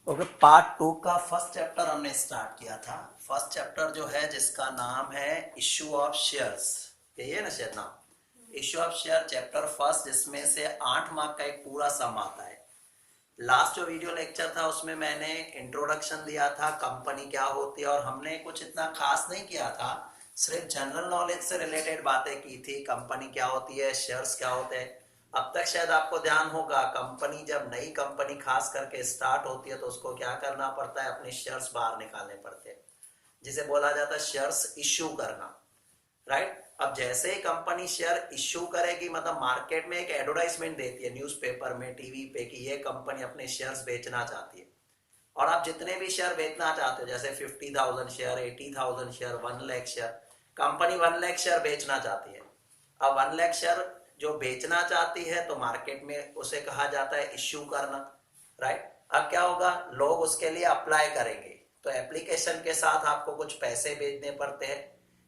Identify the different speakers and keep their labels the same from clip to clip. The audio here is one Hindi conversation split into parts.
Speaker 1: ओके, पार्ट 2 का फर्स्ट चैप्टर हमने स्टार्ट किया था। फर्स्ट चैप्टर जो है जिसका नाम है इश्यू ऑफ शेयर्स, यही है ना शायद नाम, issue of share chapter first, जिसमें से 8 मार्क का एक पूरा सम आता है। लास्ट जो वीडियो लेक्चर था उसमें मैंने इंट्रोडक्शन दिया था, कंपनी क्या होती है, और हमने कुछ इतना खास नहीं किया था, सिर्फ जनरल नॉलेज से रिलेटेड बातें की थी। कंपनी क्या होती है, शेयर्स क्या होते हैं। अब तक शायद आपको ध्यान होगा, कंपनी जब नई कंपनी खास करके स्टार्ट होती है तो उसको क्या करना पड़ता है, अपने शेयर्स बाहर निकालने पड़ते हैं, जिसे बोला जाता है शेयर्स इश्यू करना, राइट। अब जैसे ही कंपनी शेयर इश्यू करेगी, मतलब मार्केट में एक एडवर्टाइजमेंट देती है न्यूज़पेपर में, टीवी पे, कि ये कंपनी अपने शेयर्स बेचना चाहती है, और आप जितने भी शेयर बेचना चाहते हो, जैसे 50,000 share, 80,000 share, 1 lakh share, company 1 lakh share बेचना चाहती है। अब 1 लाख शेयर जो बेचना चाहती है तो मार्केट में उसे कहा जाता है इश्यू करना, राइट। अब क्या होगा, लोग उसके लिए अप्लाई करेंगे, तो एप्लीकेशन के साथ आपको कुछ पैसे भेजने पड़ते हैं,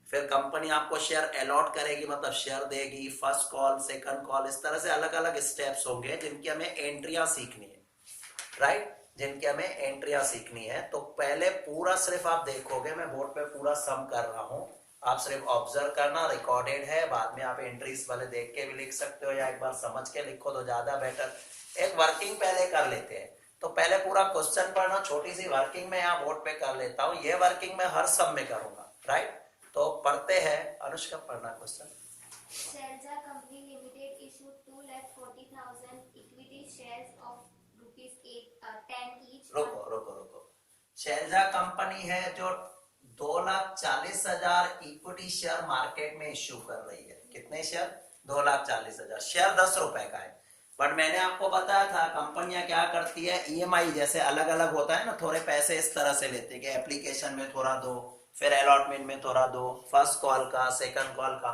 Speaker 1: फिर कंपनी आपको शेयर अलॉट करेगी, मतलब शेयर देगी, फर्स्ट कॉल, सेकंड कॉल, इस तरह से अलग अलग स्टेप्स होंगे जिनकी हमें एंट्रियां सीखनी है, राइट, जिनकी हमें एंट्रियां सीखनी है। तो पहले पूरा सिर्फ आप देखोगे, मैं बोर्ड पे पूरा सम कर रहा हूं, आप सिर्फ ऑब्जर्व करना, रिकॉर्डेड है, बाद में आप एंट्रीज वाले देख के भी लिख सकते हो, या एक बार समझ के लिखो तो ज्यादा बेटर। एक वर्किंग पहले कर लेते हैं, तो पहले पूरा क्वेश्चन पढ़ना, छोटी सी वर्किंग में यहाँ बोर्ड पे कर लेता हूँ, ये वर्किंग मैं हर सम में करूंगा, राइट। तो पढ़ते हैं, अनुष्का पढ़ना question.
Speaker 2: Shelza Company Limited issued 2,40,000 equity shares of ₹10 each.
Speaker 1: रुको रुको रुको, शेल्जा कंपनी है जो 2,40,000 इक्विटी शेयर मार्केट में इश्यू कर रही है। कितने शेयर? 2,40,000 शेयर, 10 रुपए का है। बट मैंने आपको बताया था कंपनियां क्या करती है, ईएमआई जैसे अलग अलग होता है ना, थोड़े पैसे इस तरह से लेते हैं कि एप्लीकेशन में थोड़ा दो, फिर अलॉटमेंट में थोड़ा दो, फर्स्ट कॉल का, सेकंड कॉल का।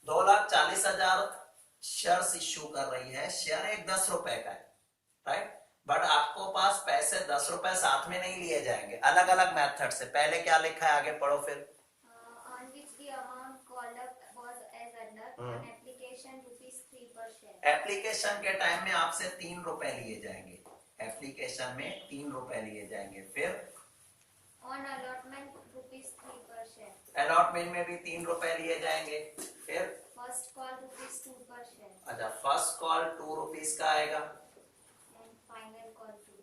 Speaker 1: 2,40,000 शेयर इश्यू कर रही है, शेयर एक 10 रुपए का है, राइट। बट आपको पास पैसे 10 रुपए साथ में नहीं लिए जाएंगे, अलग अलग मेथड से। पहले क्या लिखा है, आगे पढ़ो फिर।
Speaker 2: On which the amount called up was as under on application ₹3 per share.
Speaker 1: Application के टाइम में आपसे 3 रुपए लिए जाएंगे, एप्लीकेशन में 3 रुपए लिए जाएंगे। फिर
Speaker 2: On allotment ₹3 per share.
Speaker 1: Allotment में भी 3 रुपए लिए जाएंगे। फिर
Speaker 2: First call ₹2 per share.
Speaker 1: अच्छा, फर्स्ट कॉल 2 रुपीज का आएगा,
Speaker 2: And final call 2.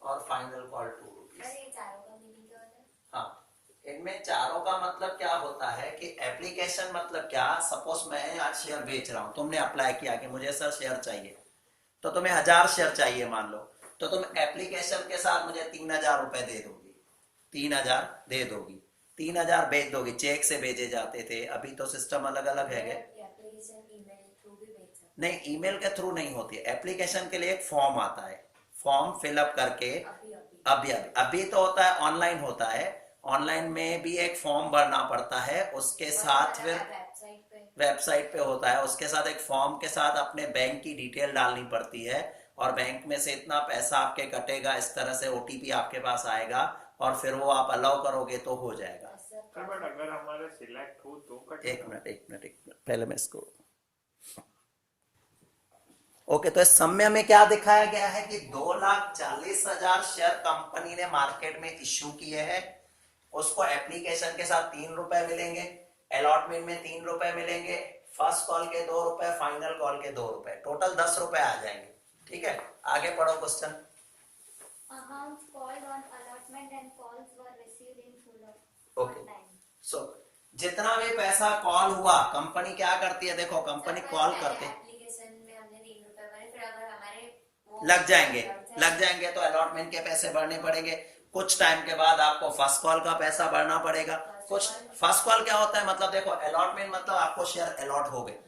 Speaker 1: और फाइनल कॉल 2 रुपीज।
Speaker 2: अरे चारों का मीनिंग क्या होता है?
Speaker 1: हाँ, इनमें चारों का मतलब क्या होता है कि एप्लीकेशन मतलब क्या, सपोज मैं आज शेयर बेच रहा हूं, तुमने अप्लाई किया कि मुझे सर शेयर चाहिए, तो तुम्हें 1000 शेयर चाहिए मान लो, तो तुम एप्लीकेशन के साथ मुझे 3,000 रुपए दे दोगी, 3,000 दे दोगी, 3,000 भेज दोगी। चेक से भेजे जाते थे, अभी तो सिस्टम अलग अलग है। नहीं, ईमेल के थ्रू नहीं होती है, एप्लीकेशन के लिए एक फॉर्म आता है, फॉर्म फिलअप करके, अभी तो होता है ऑनलाइन होता है, ऑनलाइन में भी एक फॉर्म भरना पड़ता है, उसके साथ फिर वेबसाइट पे होता है, उसके साथ एक फॉर्म के साथ अपने बैंक की डिटेल डालनी पड़ती है, और बैंक में से इतना पैसा आपके कटेगा, इस तरह से ओटीपी आपके पास आएगा, और फिर वो आप अलाउ करोगे तो हो जाएगा।
Speaker 3: बट अगर हमारा सिलेक्ट हो तो
Speaker 1: एक मिनट पहले मैं इसको ओके। तो इस समय में क्या दिखाया गया है कि 2,40,000 शेयर कंपनी ने मार्केट में इश्यू किए हैं, उसको एप्लीकेशन के साथ 3 रुपए मिलेंगे, अलॉटमेंट में 3 रुपए मिलेंगे, फर्स्ट कॉल के 2 रुपए, फाइनल कॉल के 2 रुपए, टोटल 10 रुपए आ जाएंगे। ठीक है, आगे पढ़ो question.
Speaker 2: Amounts called on allotment and calls were received in full
Speaker 1: Okay.
Speaker 2: on time.
Speaker 1: सो जितना भी पैसा कॉल हुआ, कंपनी क्या करती है, देखो कंपनी कॉल करते,
Speaker 2: एप्लीकेशन में हमने 3 रुपए भरे, फिर अगर हमारे
Speaker 1: लग जाएंगे तो अलॉटमेंट के पैसे भरने पड़ेंगे। कुछ टाइम के बाद आपको फर्स्ट कॉल का पैसा भरना पड़ेगा। कुछ फर्स्ट कॉल क्या होता है, मतलब देखो अलॉटमेंट मतलब आपको शेयर अलॉट हो गए,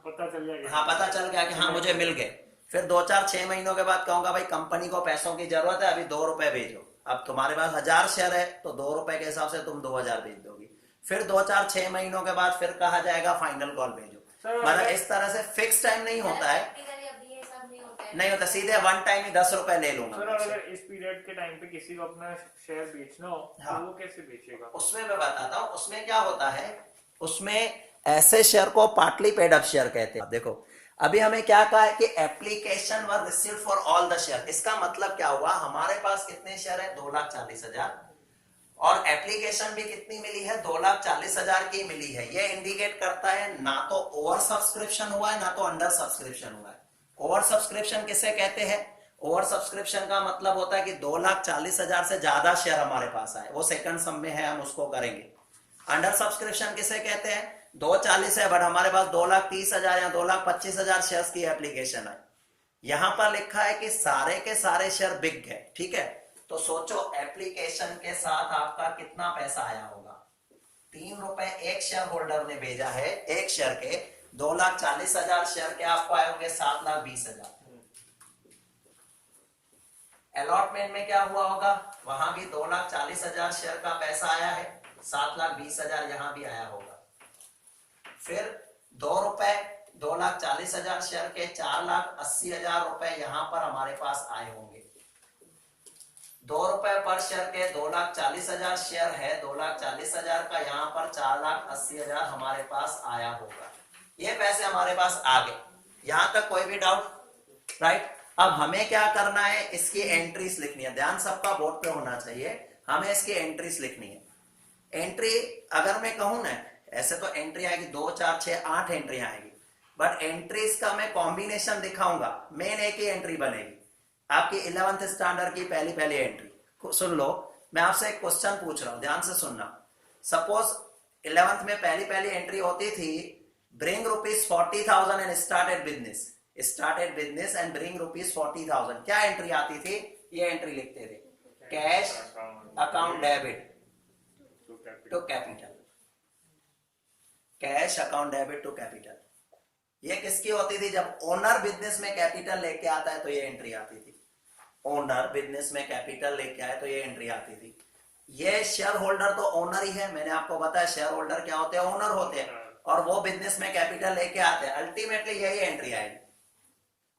Speaker 3: पता चल गया।
Speaker 1: हाँ पता चल गया कि हाँ मुझे मिल गए, फिर 2-4-6 महीनों के बाद कहूंगा भाई कंपनी को पैसों की जरूरत है, अभी 2 रुपए भेजो। अब तुम्हारे पास 1000 शेयर है तो 2 रुपए के हिसाब से तुम 2,000 भेज दोगी, फिर 2-4-6 महीनों के बाद फिर कहा जाएगा फाइनल कॉल भेजो। मतलब इस तरह से फिक्स टाइम नहीं होता है, नहीं होता, सीधे वन टाइम ही 10 रुपए ले लूंगा।
Speaker 3: सर अगर इस पीरियड के टाइम पे किसी को अपना शेयर बेचना हो
Speaker 1: हाँ,
Speaker 3: तो वो कैसे बेचेगा?
Speaker 1: उसमें मैं बताता हूँ, उसमें क्या होता है, उसमें ऐसे शेयर को पार्टली पेड अप शेयर कहते हैं। देखो अभी हमें क्या कहा है कि application were received for all the share. इसका मतलब क्या हुआ, हमारे पास कितने शेयर है, 2,40,000, और एप्लीकेशन भी कितनी मिली है, 2,40,000 की मिली है। ये इंडिकेट करता है ना तो ओवर सब्सक्रिप्शन हुआ है ना तो अंडर सब्सक्रिप्शन हुआ है। ओवर सब्सक्रिप्शन किसे कहते हैं, ओवर सब्सक्रिप्शन का मतलब होता है कि 2,40,000 से ज्यादा शेयर हमारे पास आए, वो सेकंड सम में है, हम उसको करेंगे। अंडर सब्सक्रिप्शन किसे कहते हैं, 2,40 है बट हमारे पास 2,30,000 या 2,25,000 शेयर्स की एप्लीकेशन है। यहां पर लिखा है कि सारे के सारे शेयर बिक गए, ठीक है। तो सोचो एप्लीकेशन के साथ आपका कितना पैसा आया होगा, 3 रुपए एक शेयर होल्डर ने भेजा है, एक शेयर के 2,40,000 शेयर के आपको आए होंगे 7,20,000। अलॉटमेंट में क्या हुआ होगा, वहां भी 2,40,000 शेयर का पैसा आया है, 7,20,000 यहां भी आया होगा। फिर 2 रुपए 2,40,000 शेयर के 4,80,000 रुपए यहां पर हमारे पास आए होंगे। 2 रुपए पर शेयर के 2,40,000 शेयर है, 2,40,000 का यहां पर 4,80,000 हमारे पास आया होगा। ये पैसे हमारे पास आ गए, यहां तक कोई भी डाउट, राइट। अब हमें क्या करना है, इसकी एंट्रीज लिखनी है, ध्यान सबका बोर्ड पे होना चाहिए, हमें इसकी एंट्रीज लिखनी है। एंट्री अगर मैं कहूं ना, ऐसे तो एंट्री आएगी 2, 4, 6, 8 एंट्री आएगी, बट एंट्रीज का मैं कॉम्बिनेशन दिखाऊंगा, मेन एक ही एंट्री बनेगी। आपकी 11th स्टैंडर्ड की पहली एंट्री सुन लो, मैं आपसे एक क्वेश्चन पूछ रहा हूं, ध्यान से सुनना। सपोज 11th में पहली एंट्री होती थी, bring ₹40,000 and started business and bring ₹40,000। क्या एंट्री आती थी, ये एंट्री लिखते थे, cash account debit to capital, cash account debit to capital. ये किसकी होती थी, जब ओनर बिजनेस में कैपिटल लेके आता है तो ये एंट्री आती थी, ओनर बिजनेस में कैपिटल लेके आए तो ये एंट्री आती थी। ये शेयर होल्डर तो ओनर ही है, मैंने आपको बताया शेयर होल्डर क्या होते हैं, ओनर होते हैं, और वो बिजनेस में कैपिटल लेके आते हैं, अल्टीमेटली यही एंट्री आएगी।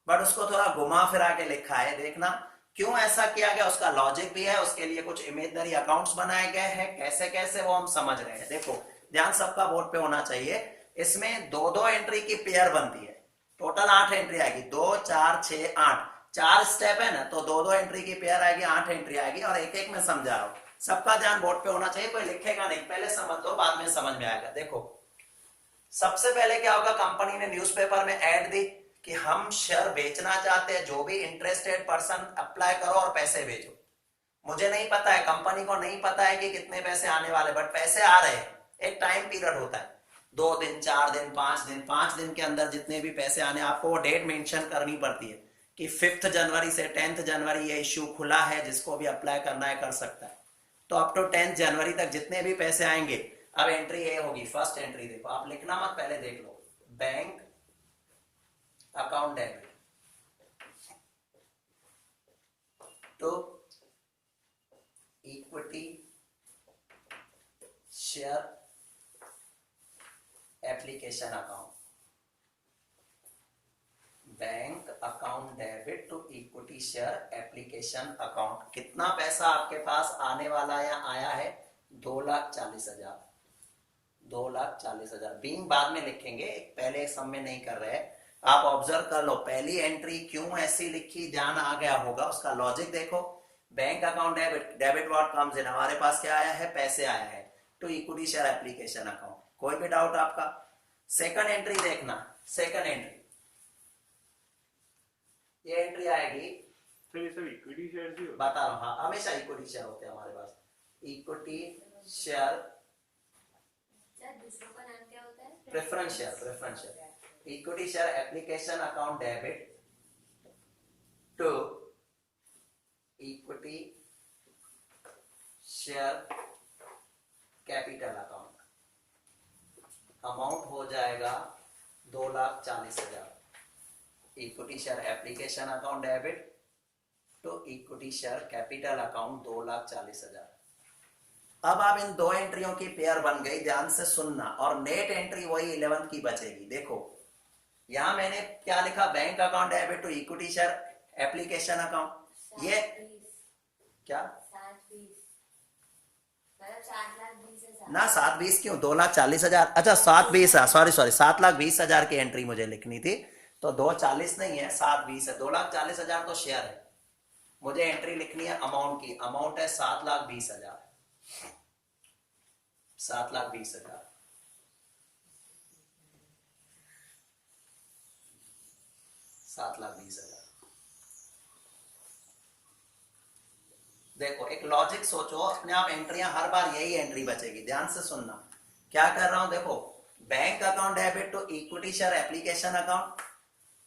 Speaker 1: बट उसको थोड़ा घुमा फिरा के लिखा है, देखना क्यों ऐसा किया गया, उसका लॉजिक भी है, उसके लिए कुछ इमेजिनरी अकाउंट्स बनाए गए हैं, कैसे कैसे वो हम समझ रहे हैं। देखो ध्यान सबका बोर्ड पे होना चाहिए, इसमें 2-2 एंट्री की पेयर बनती है, टोटल 8 एंट्री आएगी, 2, 4, 6, 8, 4 स्टेप है ना, तो 2-2 एंट्री की पेयर आएगी, 8 एंट्री आएगी, और एक एक में समझा रहा हूं, सबका ध्यान बोर्ड पे होना चाहिए, कोई लिखेगा नहीं, पहले समझ लो बाद में समझ में आएगा। देखो सबसे पहले क्या होगा, कंपनी ने न्यूज़पेपर में ऐड दी कि हम शेयर बेचना चाहते हैं, जो भी इंटरेस्टेड पर्सन अप्लाई करो और पैसे भेजो। मुझे नहीं पता है, कंपनी को नहीं पता है कि कितने पैसे आने वाले, बट पैसे आ रहे हैं। एक टाइम पीरियड होता है, 2 दिन, 4 दिन, 5 दिन के अंदर जितने भी पैसे आने, आपको वो डेट मेंशन करनी पड़ती है कि 5 जनवरी से 10 जनवरी ये इश्यू खुला है, जिसको भी अप्लाई करना है कर सकता है। तो अप टू 10 जनवरी तक जितने भी पैसे आएंगे, अब एंट्री ये होगी, फर्स्ट एंट्री देखो, आप लिखना मत, पहले देख लो, bank account debit to equity share application account, bank account debit to equity share application account. कितना पैसा आपके पास आने वाला या आया है, 2,40,000, 2,40,000। बीइंग बाद में लिखेंगे, पहले सम में नहीं कर रहे। आप ऑब्जर्व कर लो, पहली एंट्री क्यों ऐसी लिखी, ध्यान आ गया होगा, उसका लॉजिक देखो, bank account debit what comes in, हमारे पास क्या आया है, पैसे आया है, to equity share application account. कोई भी डाउट आपका? सेकंड एंट्री देखना, सेकंड एंट्री ये एंट्री आएगी,
Speaker 3: तो ये सब इक्विटी शेयर ही
Speaker 1: बता रहा हूं, हाँ हमेशा इक्विटी शेयर होते हैं हमारे पास, इक्विटी शेयर,
Speaker 2: दूसरों का नाम क्या होता है,
Speaker 1: preference share, equity share application account debit to equity share capital account. Amount हो जाएगा 2,40,000, equity share application account debit to equity share capital account 2,40,000। अब आप इन 2 एंट्रियों की पेयर बन गई, ध्यान से सुनना, और नेट एंट्री वही 11 की बचेगी। देखो यहां मैंने क्या लिखा, bank account debit to equity share application account, ये क्या
Speaker 2: 7,20 मतलब 7,20,000
Speaker 1: ना, 7,20 क्यों, 2,40,000, अच्छा 7,20, सॉरी 7,20,000 की एंट्री मुझे लिखनी थी, तो 240 नहीं है, 720 है, 2,40,000 तो शेयर है। मुझे एंट्री लिखनी है अमाउंट की, अमाउंट है 7,20,000, 7,20,000। देखो एक लॉजिक सोचो, अपने आप एंट्रियां हर बार यही एंट्री बचेगी, ध्यान से सुनना क्या कर रहा हूं। देखो bank account debit to equity share application account,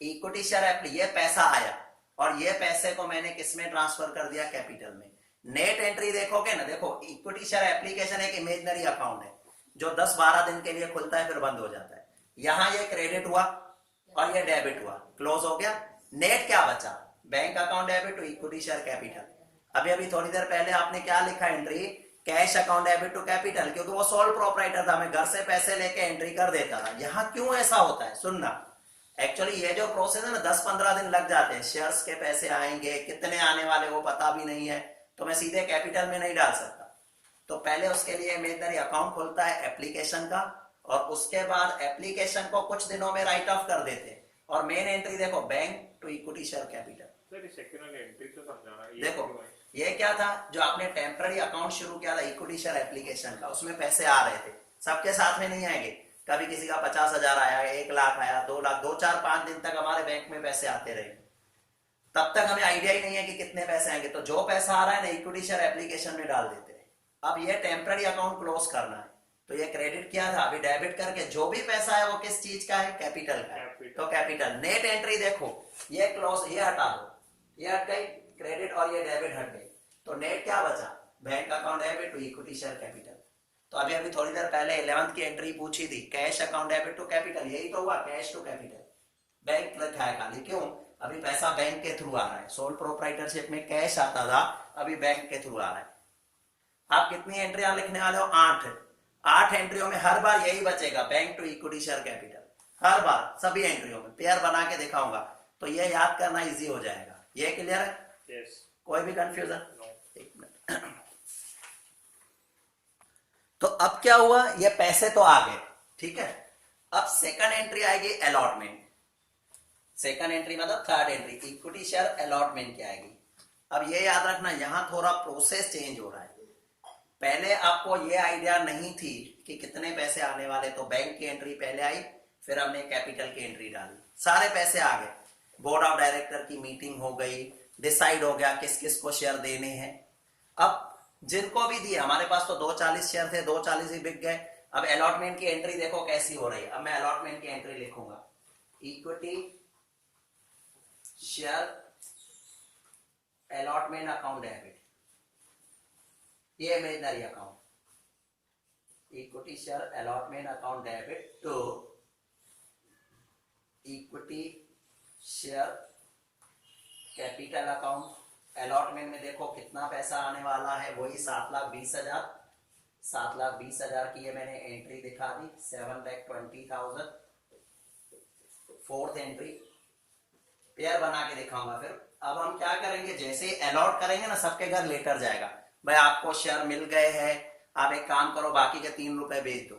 Speaker 1: equity share ये पैसा आया और ये पैसे को मैंने किसमें ट्रांसफर कर दिया, कैपिटल में। नेट एंट्री देखोगे ना, देखो इक्विटी शेयर एप्लीकेशन एक इमेजिनरी अकाउंट है जो 10-12 दिन के लिए खुलता है फिर बंद हो जाता है। यहां ये क्रेडिट हुआ और ये डेबिट हुआ, क्लोज हो गया। नेट क्या बचा, bank account debit to equity share capital. अभी अभी थोड़ी देर पहले आपने क्या लिखा entry, cash account debit to capital, क्योंकि वो सोल प्रोप्राइटर था, मैं घर से पैसे लेके एंट्री कर देता था। यहां क्यों ऐसा होता है, सुनना। एक्चुअली ये जो प्रोसेस है ना 10-15 दिन लग जाते हैं, शेयर्स के पैसे आएंगे, कितने आने वाले वो पता भी नहीं है, तो मैं सीधे कैपिटल में नहीं डाल सकता। तो पहले उसके लिए इमेजिनरी अकाउंट खुलता है एप्लीकेशन का, और उसके बाद एप्लीकेशन को कुछ दिनों में राइट ऑफ कर देते हैं। और मेन एंट्री देखो bank to equity share capital. देखो ये क्या था, जो आपने टेम्पररी अकाउंट शुरू किया था इक्विटी शेयर एप्लीकेशन का, उसमें पैसे आ रहे थे, सबके साथ में नहीं आएंगे। कभी किसी का 50,000 आया, 1 लाख आया, 2 लाख, 2-4-5 दिन तक हमारे बैंक में पैसे आते रहे, तब तक हमें आइडिया ही नहीं है कि कितने पैसे आएंगे। तो जो पैसा आ रहा है ना इक्विटी शेयर एप्लीकेशन में डाल देते हैं। अब ये टेम्पररी अकाउंट क्लोज करना है, तो ये क्रेडिट किया था, अभी डेबिट करके जो भी पैसा है वो किस चीज का है, कैपिटल का है, तो कैपिटल। नेट एंट्री देखो ये क्लोज, ये हटा दो, ये हट गई क्रेडिट और ये डेबिट हट गई, तो नेट क्या बचा, bank account debit to equity share capital. तो अभी अभी थोड़ी देर पहले 11th की एंट्री पूछी थी, cash account debit to capital, यही तो हुआ, कैश टू कैपिटल। बैंक लिखा है खाली, क्यों, अभी पैसा बैंक के थ्रू आ रहा है। सोल प्रोप्राइटरशिप में कैश आता था, अभी बैंक के थ्रू आ रहा है। आप कितनी एंट्रियां लिखने वाले हो, 8 एंट्रियों में हर बार यही बचेगा, bank to equity share capital, हर बार सभी एंट्रियों में। पेयर बना के दिखाऊंगा तो ये याद करना इजी हो जाएगा। ये क्लियर है?
Speaker 3: yes.
Speaker 1: कोई भी कंफ्यूजन? एक मिनट। तो अब क्या हुआ, ये पैसे तो आ गए, ठीक है। अब सेकंड एंट्री आएगी अलॉटमेंट। सेकंड एंट्री मतलब third entry, equity share allotment की आएगी। अब ये याद रखना, यहां थोड़ा प्रोसेस चेंज हो रहा है। पहले आपको ये आइडिया नहीं थी कि कितने पैसे आने वाले, तो बैंक की एंट्री पहले आई, फिर हमने कैपिटल की एंट्री डाली, सारे पैसे आ गए। बोर्ड ऑफ डायरेक्टर की मीटिंग हो गई, डिसाइड हो गया किस किस को शेयर देने हैं। अब जिनको भी दिए, हमारे पास तो 240 शेयर थे, 240 ही बिक गए। अब अलॉटमेंट की एंट्री देखो कैसी हो रही है। अब मैं अलॉटमेंट की एंट्री लिखूंगा, equity share allotment account debit, ये imaginary account, equity share allotment account debit to equity share capital account. Allotment में देखो कितना पैसा आने वाला है, वही 7,20,000, 7,20,000 की ये मैंने एंट्री दिखा दी, 7,20,000। फोर्थ एंट्री पेयर बना के दिखाऊंगा फिर। अब हम क्या करेंगे, जैसे ही अलॉट करेंगे ना, सबके घर लेटर जाएगा, भाई आपको शेयर मिल गए हैं, आप एक काम करो बाकी के 3 रुपए भेज दो।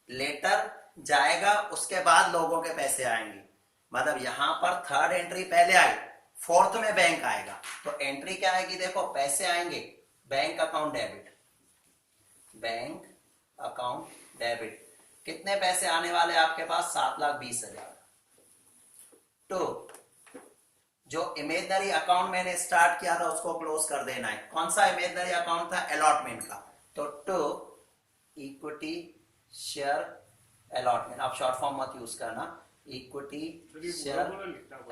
Speaker 1: लेटर जाएगा, उसके बाद लोगों के पैसे आएंगे। मतलब यहां पर थर्ड एंट्री पहले आई, फोर्थ में बैंक आएगा। तो एंट्री क्या आएगी, देखो पैसे आएंगे bank account debit, bank account debit. कितने पैसे आने वाले आपके पास, 7,20,000। तो जो इमेजिनरी अकाउंट मैंने स्टार्ट किया था उसको क्लोज कर देना है। कौन सा इमेजिनरी अकाउंट था, अलॉटमेंट का। तो टू इक्विटी शेयर अलॉटमेंट, आप शॉर्ट फॉर्म मत यूज करना, इक्विटी शेयर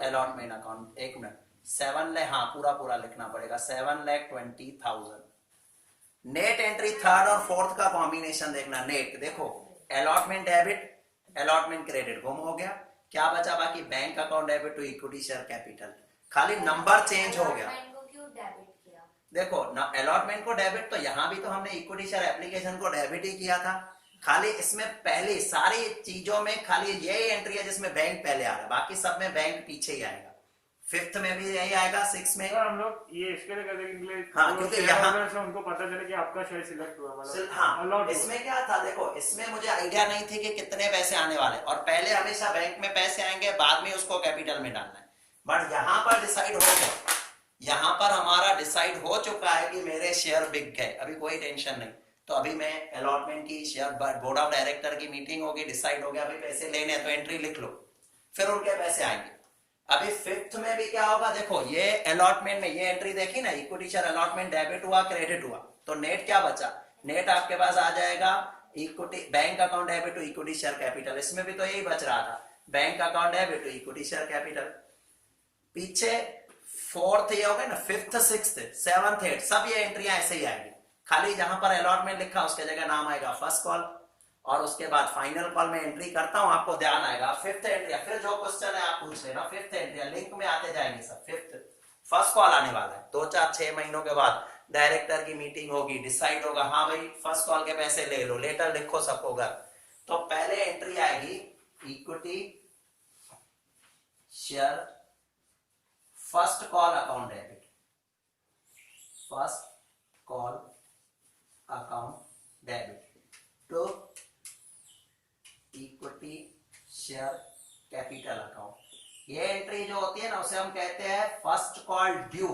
Speaker 1: अलॉटमेंट अकाउंट। एक मिनट, 7 लाख, हाँ पूरा लिखना पड़ेगा, 7,20,000। नेट एंट्री थर्ड और फोर्थ का कॉम्बिनेशन देखना। नेट देखो, अलॉटमेंट डेबिट, अलॉटमेंट क्रेडिट गुम हो गया, क्या बचा बाकी, bank account debit to equity share capital. खाली नंबर चेंज हो गया।
Speaker 2: क्यों डेबिट किया?
Speaker 1: देखो ना, अलॉटमेंट को डेबिट, तो यहां भी तो हमने इक्विटी शेयर एप्लीकेशन को डेबिट ही किया था। खाली इसमें पहले सारी चीजों में खाली यही एंट्री है जिसमें बैंक पहले आ रहा है, बाकी सब में बैंक पीछे ही आएगा। फिफ्थ में भी यही आएगा, सिक्स में।
Speaker 3: तो हम लोग ये इसके लिए करते हैं कि
Speaker 1: हाँ,
Speaker 3: वो
Speaker 1: क्योंकि
Speaker 3: share
Speaker 1: यहाँ-
Speaker 3: holder से उनको पता चले कि आपका शेयर सिलेक्ट हुआ, मतलब
Speaker 1: हाँ,
Speaker 3: allot हुआ।
Speaker 1: इसमें क्या था देखो, इसमें मुझे आइडिया नहीं थी कि कितने पैसे आने वाले, और पहले हमेशा बैंक में पैसे आएंगे, बाद में उसको कैपिटल में डालना है। बट यहाँ पर डिसाइड हो गया, यहाँ पर हमारा डिसाइड हो चुका है कि मेरे शेयर बिक गए, अभी कोई टेंशन नहीं। तो अभी मैं अलॉटमेंट की, शेयर बोर्ड ऑफ डायरेक्टर की मीटिंग होगी, डिसाइड हो गया अभी पैसे लेने हैं, तो एंट्री लिख लो, फिर उनके पैसे आएंगे। अभी फिफ्थ में भी क्या होगा, देखो ये अलॉटमेंट में ये एंट्री देखी ना, इक्विटी शेयर अलॉटमेंट डेबिट हुआ, क्रेडिट हुआ, तो नेट क्या बचा, नेट आपके पास आ जाएगा equity bank account debit to equity share capital. इसमें भी तो यही बच रहा था, bank account debit to equity share capital. पीछे फोर्थ ये हो गया ना, फिफ्थ, सिक्स्थ, सेवंथ, एट, सब ये एंट्रियां ऐसे ही आएंगी। खाली जहां पर अलॉटमेंट लिखा उसके जगह नाम आएगा फर्स्ट कॉल, और उसके बाद फाइनल कॉल में एंट्री करता हूं, आपको ध्यान आएगा फिफ्थ एंट्री। फिर जो क्वेश्चन है आप पूछ लेना, फिफ्थ एंट्री लिंक में आते जाएंगे सब। फिफ्थ फर्स्ट कॉल आने वाला है, 2-4-6 महीनों के बाद डायरेक्टर की मीटिंग होगी, डिसाइड होगा, हाँ भाई फर्स्ट कॉल के पैसे ले लो, लेटर लिखो सबको घर। तो पहले एंट्री आएगी equity share first call account debit, first call account debit to equity share capital account. ये एंट्री जो होती है ना, उसे हम कहते हैं फर्स्ट कॉल ड्यू।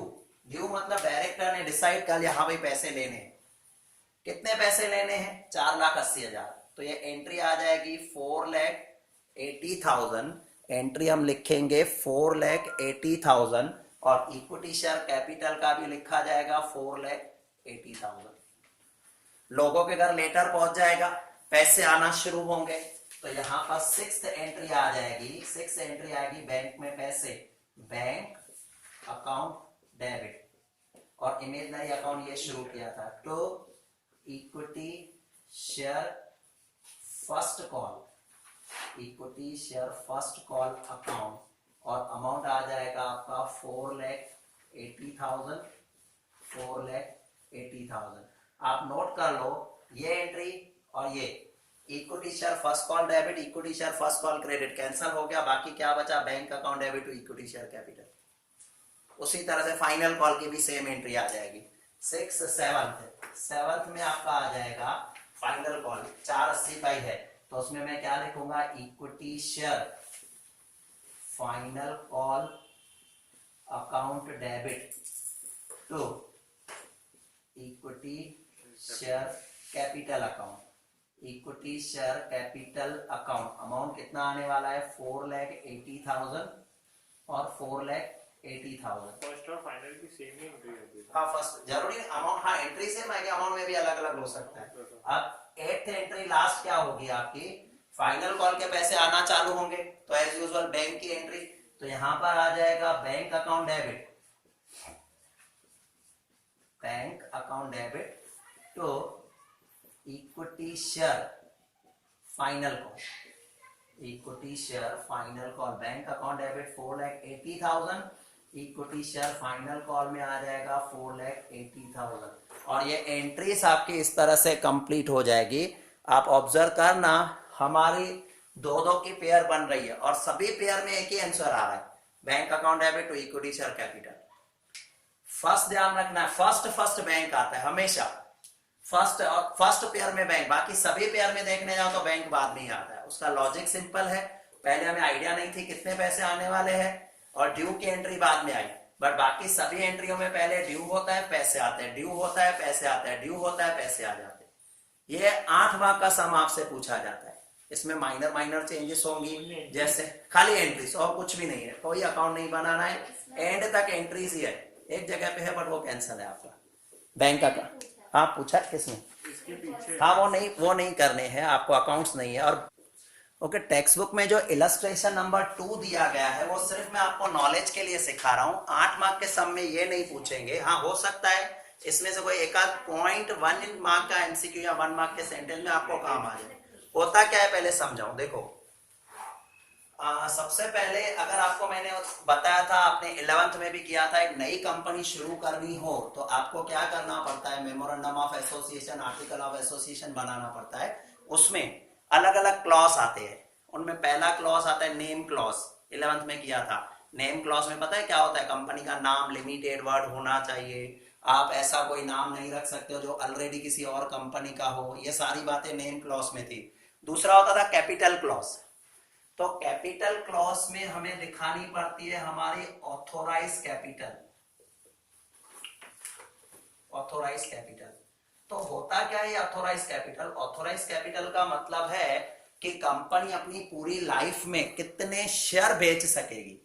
Speaker 1: ड्यू मतलब डायरेक्टर ने डिसाइड कर लिया, हाँ भाई पैसे लेने हैं। कितने पैसे लेने हैं, 4,80,000। तो ये एंट्री आ जाएगी 4,80,000। एंट्री हम लिखेंगे 4,80,000, और इक्विटी शेयर कैपिटल का भी लिखा जाएगा 4,80,000। लोगों के घर लेटर पहुंच जाएगा, पैसे आना शुरू होंगे। तो यहाँ पर सिक्स्थ एंट्री आ जाएगी, सिक्स्थ एंट्री आएगी बैंक में पैसे, बैंक अकाउंट डेबिट, और इमेजनरी अकाउंट ये शुरू किया था, to equity share first call, equity share first call account, और अमाउंट आ जाएगा आपका 4,80,000, 4,80,000। आप नोट कर लो, ये एंट्री और ये equity share first call debit, equity share first call credit cancel हो गया, बाकी क्या बचा, bank account debit to equity share capital. उसी तरह से फाइनल कॉल की भी सेम एंट्री आ जाएगी। सिक्स, सेवंथ में आपका आ जाएगा फाइनल कॉल, 480 है, तो उसमें मैं क्या लिखूंगा, equity share final call account debit to equity share capital account, equity share capital account. Amount कितना आने वाला है, 4,80,000 और 4,80,000।
Speaker 3: फर्स्ट और फाइनल की सेम ही एंट्री होती है।
Speaker 1: हाँ, फर्स्ट जरूरी अमाउंट, हाँ एंट्री सेम आएगी, अमाउंट में भी अलग अलग हो सकता है। अब एट्थ एंट्री लास्ट क्या होगी आपकी, फाइनल कॉल के पैसे आना चालू होंगे, तो एज यूजुअल बैंक की एंट्री। तो यहां पर आ जाएगा bank account debit, bank account debit to equity share final call, equity share final call, bank account debit 4,80,000, equity share final call में आ जाएगा 4,80,000। और ये एंट्रीज आपकी इस तरह से कंप्लीट हो जाएगी। आप ऑब्जर्व करना, हमारी दो की पेयर बन रही है, और सभी पेयर में एक ही आंसर आ रहा है, bank account debit to equity share capital. First ध्यान रखना है, फर्स्ट बैंक आता है हमेशा, फर्स्ट पेयर में बैंक, बाकी सभी पेयर में देखने जाओ तो बैंक बाद में ही आता है। उसका लॉजिक सिंपल है, पहले हमें आइडिया नहीं थी कितने पैसे आने वाले हैं, और ड्यू की एंट्री बाद में आई, बट बाकी सभी एंट्रियों में पहले ड्यू होता है, पैसे आते हैं, ड्यू होता है, पैसे आते हैं, ड्यू होता है, पैसे आ जाते हैं। ये 8 मार्क का सम आपसे पूछा जाता है। इसमें माइनर चेंजेस होंगी, जैसे खाली एंट्रीज और कुछ भी नहीं है, कोई अकाउंट नहीं बनाना है, एंड तक एंट्रीज ही है। एक जगह पे है बट वो कैंसिल है आपका बैंक का। हाँ पूछा किसने,
Speaker 3: इसके पीछे
Speaker 1: हाँ वो नहीं करने हैं आपको, अकाउंट्स नहीं है। और ओके, टेक्स्ट बुक में जो इलस्ट्रेशन नंबर 2 दिया गया है वो सिर्फ मैं आपको नॉलेज के लिए सिखा रहा हूँ। 8 मार्क के सम में ये नहीं पूछेंगे। हाँ हो सकता है इसमें से कोई एक आध 0.1 मार्क का एमसीक्यू या 1 मार्क के सेंटेंस में आपको काम आ जाए। होता क्या है पहले समझाऊं, देखो सबसे पहले अगर आपको मैंने बताया था, आपने 11th में भी किया था, एक नई कंपनी शुरू करनी हो तो आपको क्या करना पड़ता है, memorandum of association, article of association बनाना पड़ता है। उसमें अलग अलग क्लॉज आते हैं, उनमें पहला क्लॉज आता है नेम क्लॉज, 11th में किया था। नेम क्लॉज में पता है क्या होता है, कंपनी का नाम लिमिटेड वर्ड होना चाहिए, आप ऐसा कोई नाम नहीं रख सकते हो जो ऑलरेडी किसी और कंपनी का हो, ये सारी बातें नेम क्लॉज में थी। दूसरा होता था कैपिटल क्लॉज। तो कैपिटल क्लॉज में हमें दिखानी पड़ती है हमारी ऑथोराइज कैपिटल। ऑथोराइज कैपिटल तो होता क्या है ऑथोराइज कैपिटल? ऑथोराइज कैपिटल का मतलब है कि कंपनी अपनी पूरी लाइफ में कितने शेयर बेच सकेगी,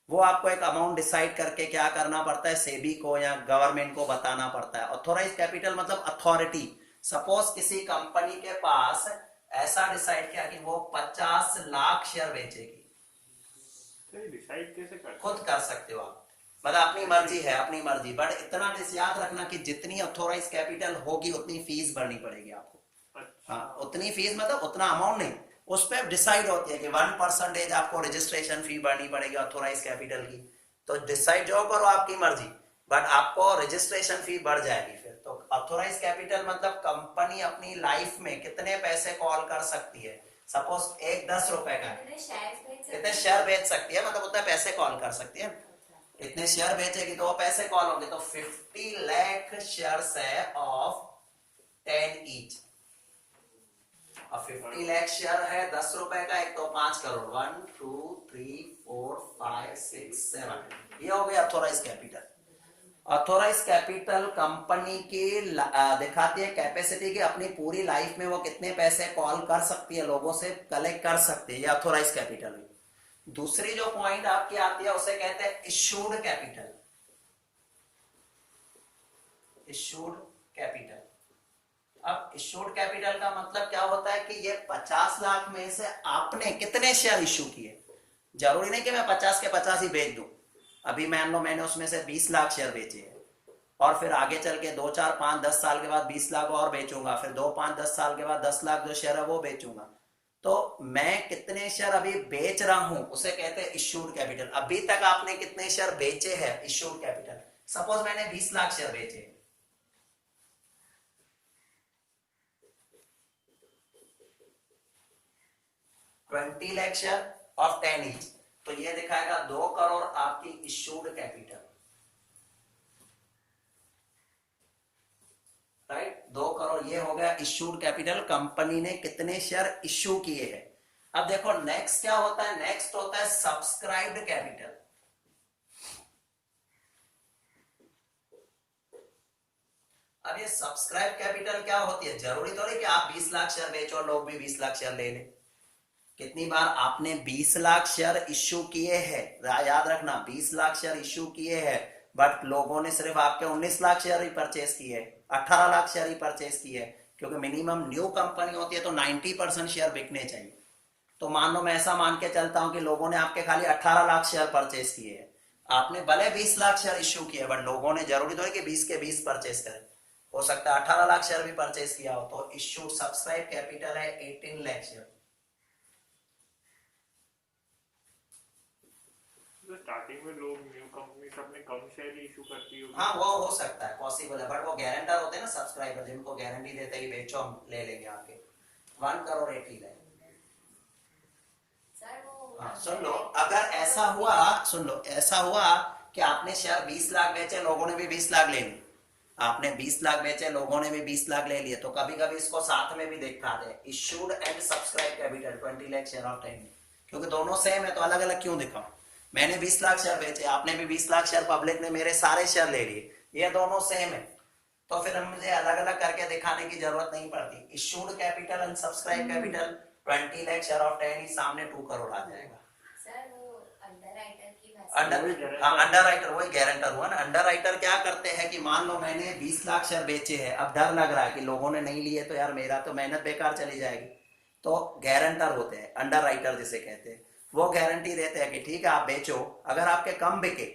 Speaker 1: वो आपको एक अमाउंट डिसाइड करके क्या करना पड़ता है, सेबी को या गवर्नमेंट को बताना पड़ता है। ऑथोराइज कैपिटल मतलब अथॉरिटी। सपोज किसी कंपनी के पास ऐसा डिसाइड किया कि वो 50 लाख शेयर बेचेगी,
Speaker 3: डिसाइड कैसे करते?
Speaker 1: खुद कर सकते हो आप, मतलब अपनी मर्जी है, अपनी मर्जी। बट इतना याद रखना कि जितनी ऑथोराइज कैपिटल होगी उतनी फीस भरनी पड़ेगी आपको।
Speaker 3: अच्छा।
Speaker 1: हाँ, उतनी फीस मतलब उतना अमाउंट नहीं, उस पर डिसाइड होती है कि 1% आपको रजिस्ट्रेशन फी भरनी पड़ेगी ऑथोराइज कैपिटल की। तो डिसाइड जो करो आपकी मर्जी, बट आपको रजिस्ट्रेशन फी बढ़ जाएगी फिर। तो ऑथोराइज कैपिटल मतलब कंपनी अपनी लाइफ में कितने पैसे कॉल कर सकती है। सपोज एक 10 रुपए का है, कितने शेयर बेच सकती है, मतलब उतने पैसे कॉल कर सकती है। इतने शेयर बेचेगी तो वो पैसे कॉल होंगे। तो 50 लाख शेयर्स है ऑफ 10 ईच। और 50 लाख शेयर है 10 रुपए का, एक तो 5 करोड़। 1 2 3 4 5 6 7, ये हो गया authorise capital. Authorise capital company की दिखाती है कैपेसिटी की अपनी पूरी लाइफ में वो कितने पैसे कॉल कर सकती है, लोगों से कलेक्ट कर सकती है, ये ऑथोराइज कैपिटल है। दूसरी जो पॉइंट आपकी आती है उसे कहते हैं इश्यूड कैपिटल। इश्यूड कैपिटल, अब इश्यूड कैपिटल का मतलब क्या होता है कि ये 50 लाख में से आपने कितने शेयर इश्यू किए। जरूरी नहीं कि मैं 50 के 50 ही बेच दूं। अभी मान लो मैंने उसमें से 20 लाख शेयर बेचे हैं और फिर आगे चल के 2 4 5 10 साल के बाद 20 लाख और बेचूंगा, फिर 2 5 10 साल के बाद 10 लाख जो शेयर है वो बेचूंगा। तो मैं कितने शेयर अभी बेच रहा हूं उसे कहते हैं इश्यूड कैपिटल। अभी तक आपने कितने शेयर बेचे हैं, इश्यूड कैपिटल। सपोज मैंने 20 लाख शेयर बेचे, 20 लाख शेयर ऑफ 10 ईच, तो ये दिखाएगा 2 करोड़ आपकी इश्यूड कैपिटल। राइट, 2 करोड़ ये हो गया इश्यूड कैपिटल, कंपनी ने कितने शेयर इश्यू किए हैं। अब देखो नेक्स्ट क्या होता है, नेक्स्ट होता है सब्सक्राइब्ड कैपिटल। अब ये सब्सक्राइब कैपिटल क्या होती है? जरूरी तो नहीं कि आप 20 लाख शेयर बेचो और लोग भी 20 लाख शेयर ले लें। कितनी बार आपने 20 लाख शेयर इश्यू किए हैं, याद रखना 20 लाख शेयर इश्यू किए हैं, बट लोगों ने सिर्फ आपके 19 लाख शेयर ही परचेस किए, 18 लाख शेयर ही परचेस किए, क्योंकि मिनिमम न्यू कंपनी होती है तो 90% शेयर बिकने चाहिए। तो मान लो मैं ऐसा मान के चलता हूं कि लोगों ने आपके खाली 18 लाख शेयर परचेस किए हैं, आपने भले 20 लाख शेयर इश्यू किए, बट लोगों ने जरूरी तो है कि 20 के 20 परचेस करें, हो सकता है 18 लाख शेयर भी परचेस किया हो। तो इश्यू सब्सक्राइब कैपिटल है 18 लाख शेयर।
Speaker 3: तो स्टार्टिंग में लोग न्यू कंपनी अपने कम शेयर इशू करती होगी।
Speaker 1: हाँ वो हो सकता है, पॉसिबल है, बट वो गारंटर होते हैं ना सब्सक्राइबर, जिनको गारंटी देते हैं कि बेचो हम ले लेंगे आपके। 1 करोड़ 80 लाख। हाँ सुन लो, अगर ऐसा हुआ, सुन लो ऐसा हुआ कि आपने शेयर 20 लाख बेचे, लोगों ने भी 20 लाख ले लिए, आपने 20 लाख बेचे, लोगों ने भी 20 लाख ले लिए, तो कभी कभी इसको साथ में भी दिखाते हैं issued and subscribe capital 20 lakh share of 10, क्योंकि दोनों सेम है तो अलग अलग क्यों दिखाओ। मैंने 20 लाख शेयर बेचे, आपने भी 20 लाख शेयर, पब्लिक ने मेरे सारे शेयर ले लिए, ये दोनों सेम है, तो फिर मुझे अलग अलग करके दिखाने की जरूरत नहीं पड़ती। Issued capital and subscribe capital 20 lakh share of 10 सामने 2 करोड़ आ जाएगा। अंडर राइटर वही गारंटर हुआ ना। अंडर राइटर क्या करते हैं कि मान लो मैंने 20 लाख शेयर बेचे हैं, अब डर लग रहा है कि लोगों ने नहीं लिए तो यार मेरा तो मेहनत बेकार चली जाएगी, तो गारंटर होते हैं, अंडर राइटर जिसे कहते हैं, वो गारंटी देते हैं कि ठीक है आप बेचो, अगर आपके कम बिके,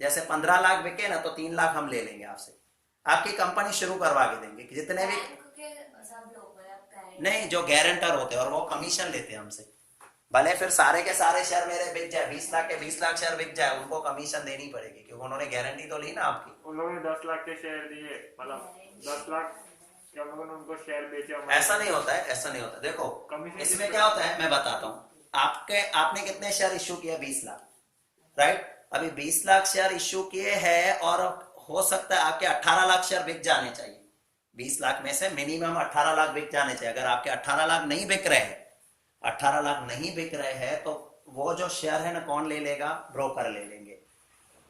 Speaker 1: जैसे 15 लाख बिके ना तो 3 लाख हम ले लेंगे आपसे, आपकी कंपनी शुरू करवा के देंगे कि जितने भी नहीं, जो गारंटर होते हैं और वो कमीशन लेते हैं हमसे, भले फिर सारे के सारे शेयर मेरे बिक जाए, 20 लाख के 20 लाख शेयर बिक जाए, उनको कमीशन देनी पड़ेगी क्योंकि उन्होंने गारंटी तो ली ना आपकी।
Speaker 3: उन लोगों ने 10 लाख के शेयर दिए, मतलब 10 लाख के हम लोगों ने उनको शेयर बेचे।
Speaker 1: ऐसा नहीं होता है, ऐसा नहीं होता। देखो इसमें क्या होता है मैं बताता हूँ, आपने कितने शेयर इश्यू किया 20 लाख, राइट। अभी 20 लाख शेयर इश्यू किए हैं और हो सकता है आपके 18 लाख शेयर बिक जाने चाहिए। 20 लाख में से मिनिमम 18 लाख बिक जाने चाहिए। अगर आपके 18 लाख नहीं बिक रहे हैं, 18 लाख नहीं बिक रहे हैं, तो वो जो शेयर है ना कौन ले लेगा? ब्रोकर ले लेंगे।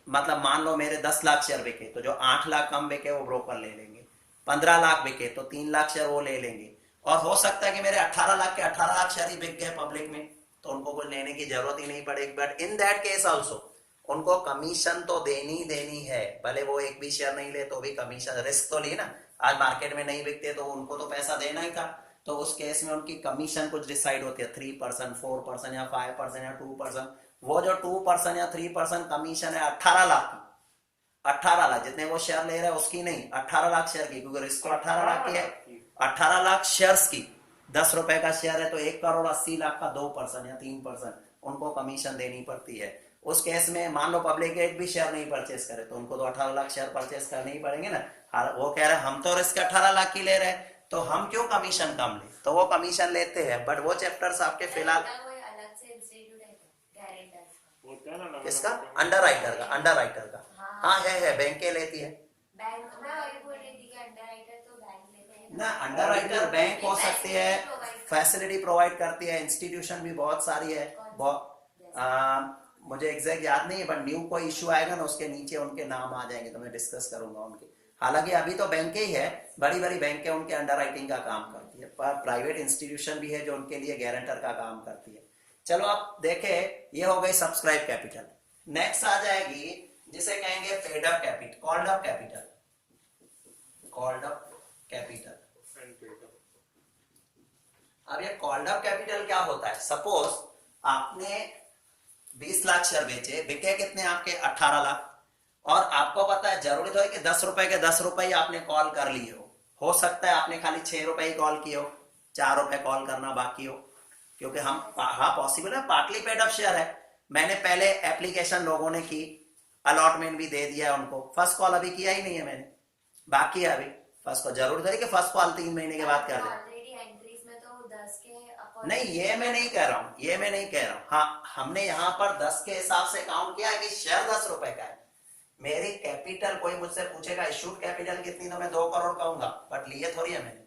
Speaker 1: मतलब मान लो मेरे 10 लाख शेयर बिके तो जो 8 लाख कम बिके वो ब्रोकर ले लेंगे। 15 लाख बिके तो 3 लाख शेयर वो ले लेंगे। और हो सकता है कि मेरे 18 लाख के 18 लाख शेयर ही बिक गए पब्लिक में, तो उनको कुछ लेने की जरूरत ही नहीं पड़ेगी। But in that case also उनको कमीशन तो देनी है, भले वो एक भी शेयर नहीं ले तो भी कमीशन, रिस्क तो ली ना। आज मार्केट में नहीं बिकते तो उनको तो पैसा देना ही था, तो उस केस में उनकी कमीशन कुछ डिसाइड होती है, 3%, 4% या 5% या 2%। वो जो 2% या 3% कमीशन है 18 लाख की, 18 लाख जितने वो शेयर ले रहे हैं उसकी नहीं, 18 लाख शेयर की, क्योंकि रिस्क 18 लाख की है। 18 लाख शेयर्स की 10 रुपए का शेयर है तो 1,80,00,000 का 2% या 3% उनको कमीशन देनी पड़ती है। उस केस में मान लो पब्लिक एक भी शेयर नहीं परचेस करे तो उनको तो 18 लाख शेयर परचेस करने ही पड़ेंगे ना। वो कह रहे हैं हम तो रिस्क 18 लाख की ले रहे हैं तो हम क्यों कमीशन कम ले, तो वो कमीशन लेते हैं। बट वो चैप्टर्स आपके फिलहाल
Speaker 3: होता है ना,
Speaker 1: किसका? अंडरराइटर का, अंडरराइटर का। हाँ है बैंकें लेती है ना। अंडरराइटर बैंक हो सकती है, फैसिलिटी प्रोवाइड करती है, इंस्टीट्यूशन भी बहुत सारी है। मुझे एग्जैक्ट याद नहीं है, बट न्यू कोई इशू आएगा ना उसके नीचे उनके नाम आ जाएंगे तो मैं डिस्कस करूंगा उनके। हालांकि अभी तो बैंकें ही है, बड़ी बड़ी बैंकें उनके अंडरराइटिंग का काम करती है, पर प्राइवेट इंस्टीट्यूशन भी है जो उनके लिए गारंटर का काम करती है। चलो आप देखें, ये हो गई सब्सक्राइब कैपिटल। नेक्स्ट आ जाएगी जिसे कहेंगे paid up capital, called up capital, called up capital. अब ये कॉल्ड अप कैपिटल क्या होता है? सपोज आपने 20 लाख शेयर बेचे, बिके कितने आपके? 18 लाख। और आपको पता है जरूरी तो है कि 10 रुपए के 10 रुपए ही आपने कॉल कर लिए हो सकता है आपने खाली 6 रुपए ही कॉल किए हो, 4 रुपए कॉल करना बाकी हो, क्योंकि हम हाँ पॉसिबल है, पार्टली पेड अप शेयर है। मैंने पहले एप्लीकेशन लोगों ने की, अलॉटमेंट भी दे दिया है उनको, फर्स्ट कॉल अभी किया ही नहीं है मैंने, बाकी है अभी फर्स्ट कॉल। जरूरी है कि फर्स्ट कॉल 3 महीने के बाद कर दे। नहीं ये मैं नहीं कह रहा हूँ, ये मैं नहीं कह रहा हूँ। हाँ हमने यहाँ पर 10 के हिसाब से काउंट किया है कि शेयर 10 रुपए का है। मेरी कैपिटल, कोई मुझसे पूछेगा इशूड कैपिटल कितनी, तो मैं 2 करोड़ कहूंगा, बट लिए थोड़ी है मैंने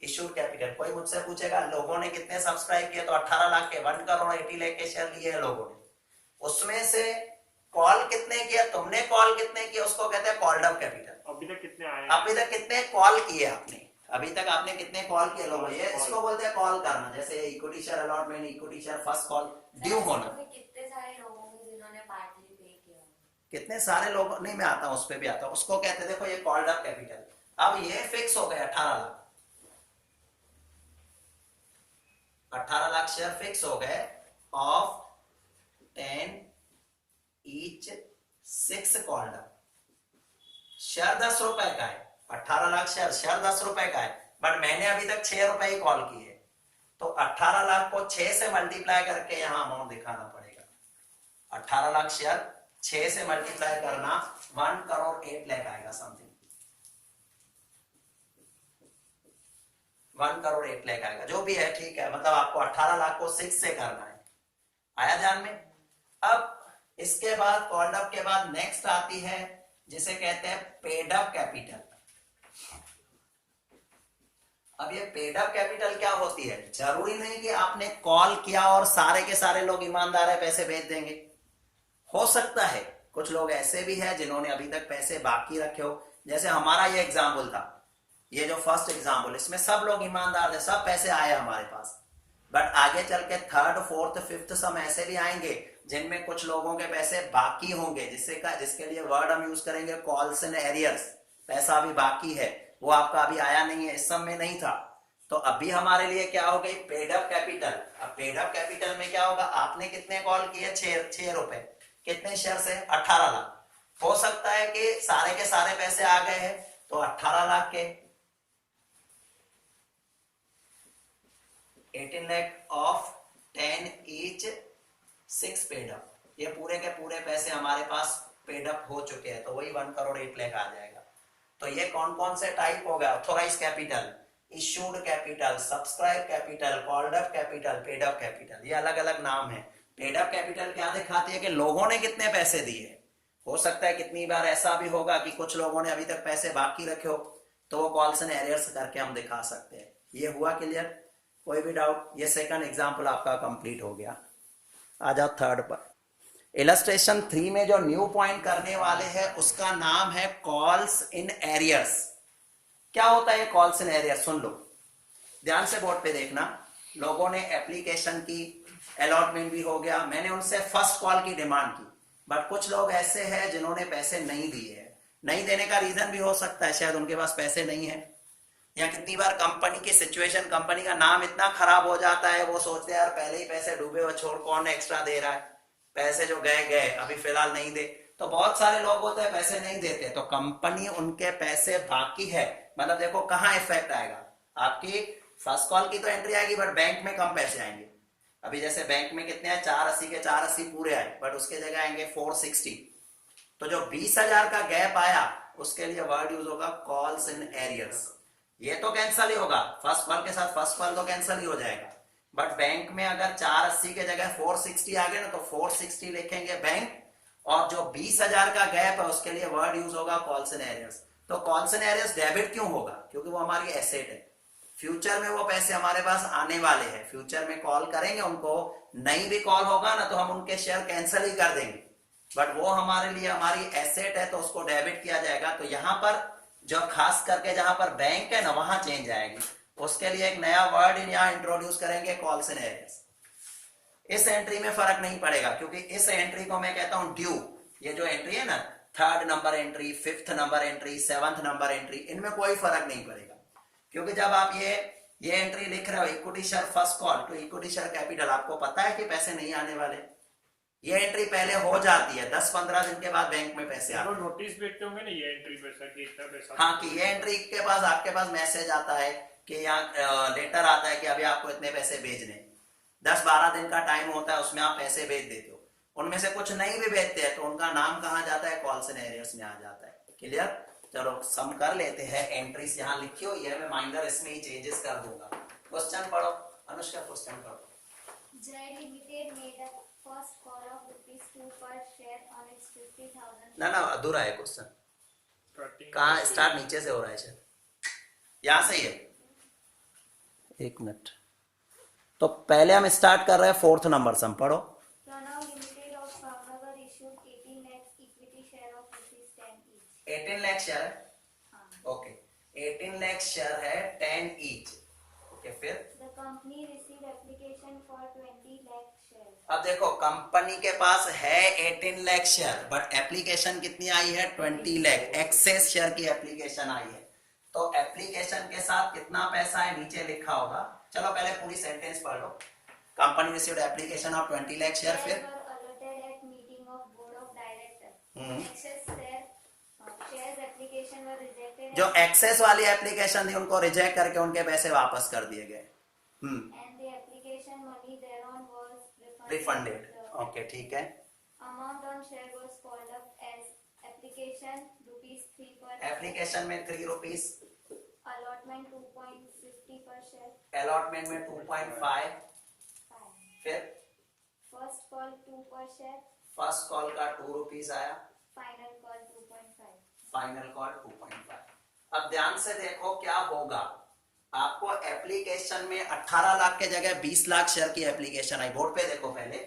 Speaker 1: इशूड कैपिटल। कोई मुझसे पूछेगा लोगों ने कितने सब्सक्राइब किए, तो 18 लाख के 1 करोड़ 80 लाख के शेयर लिए हैं लोगों ने। उसमें से कॉल कितने किया, तुमने कॉल कितने किए, उसको कहते हैं कॉल्ड अप कैपिटल।
Speaker 3: अभी तक कितने आए?
Speaker 1: अभी तक कितने कॉल किए आपने, अभी तक आपने कितने कॉल किए लोगों, ये इसको बोलते हैं कॉल करना। जैसे equity share allotment, equity share first call due होना।
Speaker 2: कितने सारे लोग होंगे जिन्होंने पार्टली पे किया?
Speaker 1: कितने सारे लोग नहीं, मैं आता हूं उस पर भी आता हूं। उसको कहते हैं, देखो ये कॉल्ड अप कैपिटल। अब ये फिक्स हो गए 18 लाख, 18 लाख शेयर फिक्स हो गए of 10 each 6 called up. Share 10 रुपए का है, 18 लाख शेयर 10 रुपए का है, बट मैंने अभी तक 6 रुपए ही कॉल किए, तो 18 लाख को 6 से मल्टीप्लाई करके यहां अमाउंट दिखाना पड़ेगा। 18 लाख शेयर 6 से मल्टीप्लाई करना 1 करोड़ 8 लाख आएगा समथिंग, 1 करोड़ 8 लाख आएगा, जो भी है ठीक है। मतलब आपको 18 लाख को 6 से करना है, आया ध्यान में। अब इसके बाद कॉल्ड अप के बाद नेक्स्ट आती है जिसे कहते हैं पेड अप कैपिटल। अब ये पेड अप कैपिटल क्या होती है? जरूरी नहीं कि आपने कॉल किया और सारे के सारे लोग ईमानदार है पैसे भेज देंगे। हो सकता है कुछ लोग ऐसे भी हैं जिन्होंने अभी तक पैसे बाकी रखे हो, जैसे हमारा ये एग्जाम्पल था, ये जो फर्स्ट एग्जाम्पल, इसमें सब लोग ईमानदार थे, सब पैसे आए हमारे पास। बट आगे चल के 3rd 4th 5th सम ऐसे भी आएंगे जिनमें कुछ लोगों के पैसे बाकी होंगे, जिसके लिए वर्ड हम यूज करेंगे कॉल्स एंड एरियर्स। पैसा अभी बाकी है, वो आपका अभी आया नहीं है, इस सम में नहीं था, तो अभी हमारे लिए क्या हो गई? Paid up capital. अब पेड अप कैपिटल में क्या होगा? आपने कितने कॉल किए? 6 रुपए। कितने शेयर से? 18 लाख। हो सकता है कि सारे के सारे पैसे आ गए हैं, तो 18 लाख के 18 lakh of 10 each 6 paid up. ये पूरे के पूरे पैसे हमारे पास पेड अप हो चुके हैं, तो वही 1 करोड़ 8 लाख आ जाएगा। तो ये कौन कौन से टाइप हो गया? Authorise capital, issued capital, subscribe capital, called up capital, paid up capital, ये अलग अलग नाम है। पेड अप कैपिटल क्या दिखाती है कि लोगों ने कितने पैसे दिए। हो सकता है कितनी बार ऐसा भी होगा कि कुछ लोगों ने अभी तक पैसे बाकी रखे हो, तो वो कॉल्स एंड एरियर्स करके हम दिखा सकते हैं। ये हुआ क्लियर? कोई भी डाउट? ये सेकंड एग्जांपल आपका कंप्लीट हो गया। आ जाओ थर्ड पर। इलस्ट्रेशन 3 में जो न्यू पॉइंट करने वाले हैं उसका नाम है कॉल्स इन एरियर्स। क्या होता है ये कॉल्स इन एरियर्स? सुन लो ध्यान से, बोर्ड पे देखना। लोगों ने एप्लीकेशन की, अलॉटमेंट भी हो गया, मैंने उनसे फर्स्ट कॉल की डिमांड की, बट कुछ लोग ऐसे हैं जिन्होंने पैसे नहीं दिए हैं। नहीं देने का रीजन भी हो सकता है शायद उनके पास पैसे नहीं है, या कितनी बार कंपनी की सिचुएशन, कंपनी का नाम इतना खराब हो जाता है, वो सोचते हैं यार पहले ही पैसे डूबे हुए, छोड़ कौन एक्स्ट्रा दे रहा है, पैसे जो गए गए, अभी फिलहाल नहीं दे। तो बहुत सारे लोग होते हैं पैसे नहीं देते, तो कंपनी उनके पैसे बाकी है, मतलब देखो कहाँ इफेक्ट आएगा। आपकी फर्स्ट कॉल की तो एंट्री आएगी, बट बैंक में कम पैसे आएंगे। अभी जैसे बैंक में कितने हैं, 480 के 480 पूरे आए, बट उसके जगह आएंगे 460। तो जो 20,000 का गैप आया उसके लिए वर्ड यूज होगा कॉल्स इन एरियर्स। ये तो कैंसिल ही होगा, फर्स्ट कॉल के साथ फर्स्ट कॉल तो कैंसिल ही हो जाएगा, बट बैंक में अगर 480 के जगह 460 आ गए ना, तो 460 लिखेंगे बैंक, और जो 20,000 का गैप है उसके लिए वर्ड यूज होगा कॉल्स इन एरियर्स। तो कॉल्स इन एरियर्स डेबिट क्यों होगा? क्योंकि वो हमारी एसेट है, फ्यूचर में वो पैसे हमारे पास आने वाले हैं, फ्यूचर में कॉल करेंगे उनको, नहीं भी कॉल होगा ना तो हम उनके शेयर कैंसिल ही कर देंगे, बट वो हमारे लिए हमारी एसेट है, तो उसको डेबिट किया जाएगा। तो यहाँ पर जो खास करके जहां पर बैंक है ना वहां चेंज आएगी, उसके लिए एक नया वर्ड यहाँ इंट्रोड्यूस करेंगे कॉल्स इन एरियर्स। इस एंट्री में फर्क नहीं पड़ेगा, क्योंकि इस एंट्री को मैं कहता हूं ड्यू। ये जो एंट्री है ना, 3rd number entry, 5th number entry, 7th number entry, इनमें कोई फर्क नहीं पड़ेगा, क्योंकि जब आप ये एंट्री लिख रहे हो equity share first call to equity share capital, आपको पता है कि पैसे नहीं आने वाले, ये एंट्री पहले हो जाती है, 10-15 दिन के बाद बैंक में पैसे आते हैं।
Speaker 3: नोटिस भेजते होंगे ना ये एंट्री पैसा की इतना पैसा।
Speaker 1: हाँ, कि ये एंट्री के पास आपके पास मैसेज आता है कि यहाँ लेटर आता है कि अभी आपको इतने पैसे भेजने, 10-12 दिन का टाइम होता है, उसमें आप पैसे भेज देते हो। उनमें से कुछ नहीं भी भेजते हैं तो उनका नाम कहाँ जाता है? कॉल्स एंड एरियर्स में आ जाता है। क्लियर? चलो सम कर लेते हैं। एंट्रीज यहाँ लिखी हुई है, मैं माइनर इसमें ही चेंजेस कर दूंगा। क्वेश्चन पढ़ो अनुष्का, क्वेश्चन पढ़ो।
Speaker 2: Jai Limited made a first call of ₹2 per share on its 50,000.
Speaker 1: ना अधूरा है क्वेश्चन, कहाँ स्टार्ट नीचे से हो रहा है शायद, यहाँ से ही है। एक मिनट, तो पहले हम स्टार्ट कर रहे हैं 4th नंबर सम, पढ़ो।
Speaker 2: Pranav Limited of Bhavnagar issued 18 lakh equity share of ₹10 each.
Speaker 1: 18 lakh share है,
Speaker 2: हाँ.
Speaker 1: ओके, 18 लाख शेयर है, 10 ईच, ओके। फिर
Speaker 2: The company received application for 20 lakh shares.
Speaker 1: अब देखो कंपनी के पास है 18 लाख शेयर, बट एप्लीकेशन कितनी आई है? 20 लाख, एक्सेस शेयर की एप्लीकेशन आई है। तो एप्लीकेशन के साथ कितना पैसा है नीचे लिखा होगा। चलो पहले पूरी सेंटेंस पढ़ लो। Company received application of 20 lakh share, फिर
Speaker 2: Allotted at meeting of board of directors. Excess shares application were rejected.
Speaker 1: जो एक्सेस वाली एप्लीकेशन थी उनको रिजेक्ट करके उनके पैसे वापस कर दिए गए।
Speaker 2: And the application money thereon was
Speaker 1: refunded, okay ठीक है।
Speaker 2: Amount on share was called up as application ₹3 per.
Speaker 1: Application में 3 rupees,
Speaker 2: Allotment 2.50 per share.
Speaker 1: Allotment में 2.5, फिर
Speaker 2: First call 2 per share.
Speaker 1: First call का 2 रुपीज आया,
Speaker 2: Final call 2.5.
Speaker 1: Final call 2.5। अब ध्यान से देखो क्या होगा। आपको एप्लीकेशन में 18 लाख के जगह 20 लाख शेयर की एप्लीकेशन आई। बोर्ड पे देखो पहले,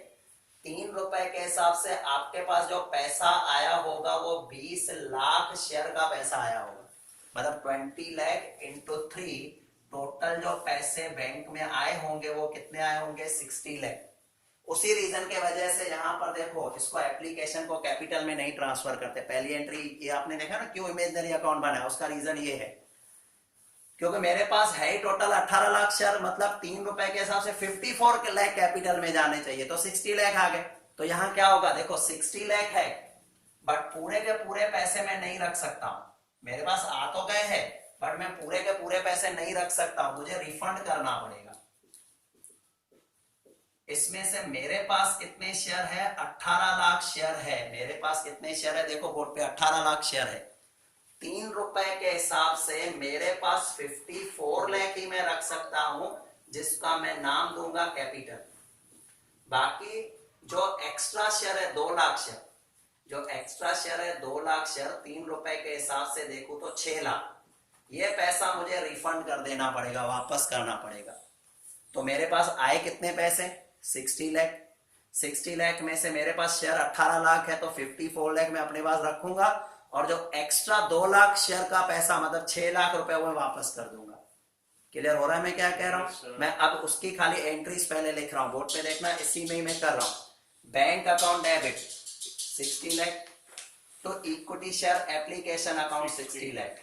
Speaker 1: 3 रुपए के हिसाब से आपके पास जो पैसा आया होगा वो 20 लाख शेयर का पैसा आया होगा, मतलब 20 लाख इंटू 3, टोटल जो पैसे बैंक में आए होंगे वो कितने आए होंगे? 60 लाख। उसी रीजन के वजह से यहाँ पर देखो इसको एप्लीकेशन को कैपिटल में नहीं ट्रांसफर करते। पहली एंट्री ये आपने देखा ना क्यों इमेजिनरी अकाउंट बना, उसका रीजन ये है क्योंकि मेरे पास है ही टोटल 18 लाख शेयर, मतलब 3 रुपए के हिसाब से 54 लाख कैपिटल में जाने चाहिए, तो 60 लाख आ गए। तो यहाँ क्या होगा? देखो 60 लाख है, बट पूरे के पूरे पैसे मैं नहीं रख सकता हूँ। मेरे पास आ तो गए हैं, बट मैं पूरे के पूरे पैसे नहीं रख सकता हूँ, मुझे रिफंड करना पड़ेगा। इसमें से मेरे पास कितने शेयर है? 18 लाख शेयर है। मेरे पास कितने शेयर है? देखो बोर्ड पे 18 लाख शेयर है। 3 रुपए के हिसाब से मेरे पास 54 लाख ही मैं रख सकता हूं, जिसका मैं नाम दूंगा कैपिटल। बाकी जो एक्स्ट्रा शेयर है 2 लाख शेयर, जो एक्स्ट्रा शेयर है 2 लाख शेयर, 3 रुपए के हिसाब से देखूं तो 6 लाख, ये पैसा मुझे रिफंड कर देना पड़ेगा, वापस करना पड़ेगा। तो मेरे पास आए कितने पैसे, 60 लाख। 60 लाख में से मेरे पास शेयर 18 लाख है, तो 54 लाख मैं अपने पास रखूंगा, और जो एक्स्ट्रा 2 लाख शेयर का पैसा मतलब 6 लाख रुपए वो वापस कर दूंगा। क्लियर हो रहा है मैं क्या कह रहा हूं? मैं अब उसकी खाली एंट्रीज पहले लिख रहा हूं, बोर्ड पे देखना, इसी में ही मैं कर रहा हूं। बैंक अकाउंट डेबिट 60 लाख तो equity share application account 60 lakh,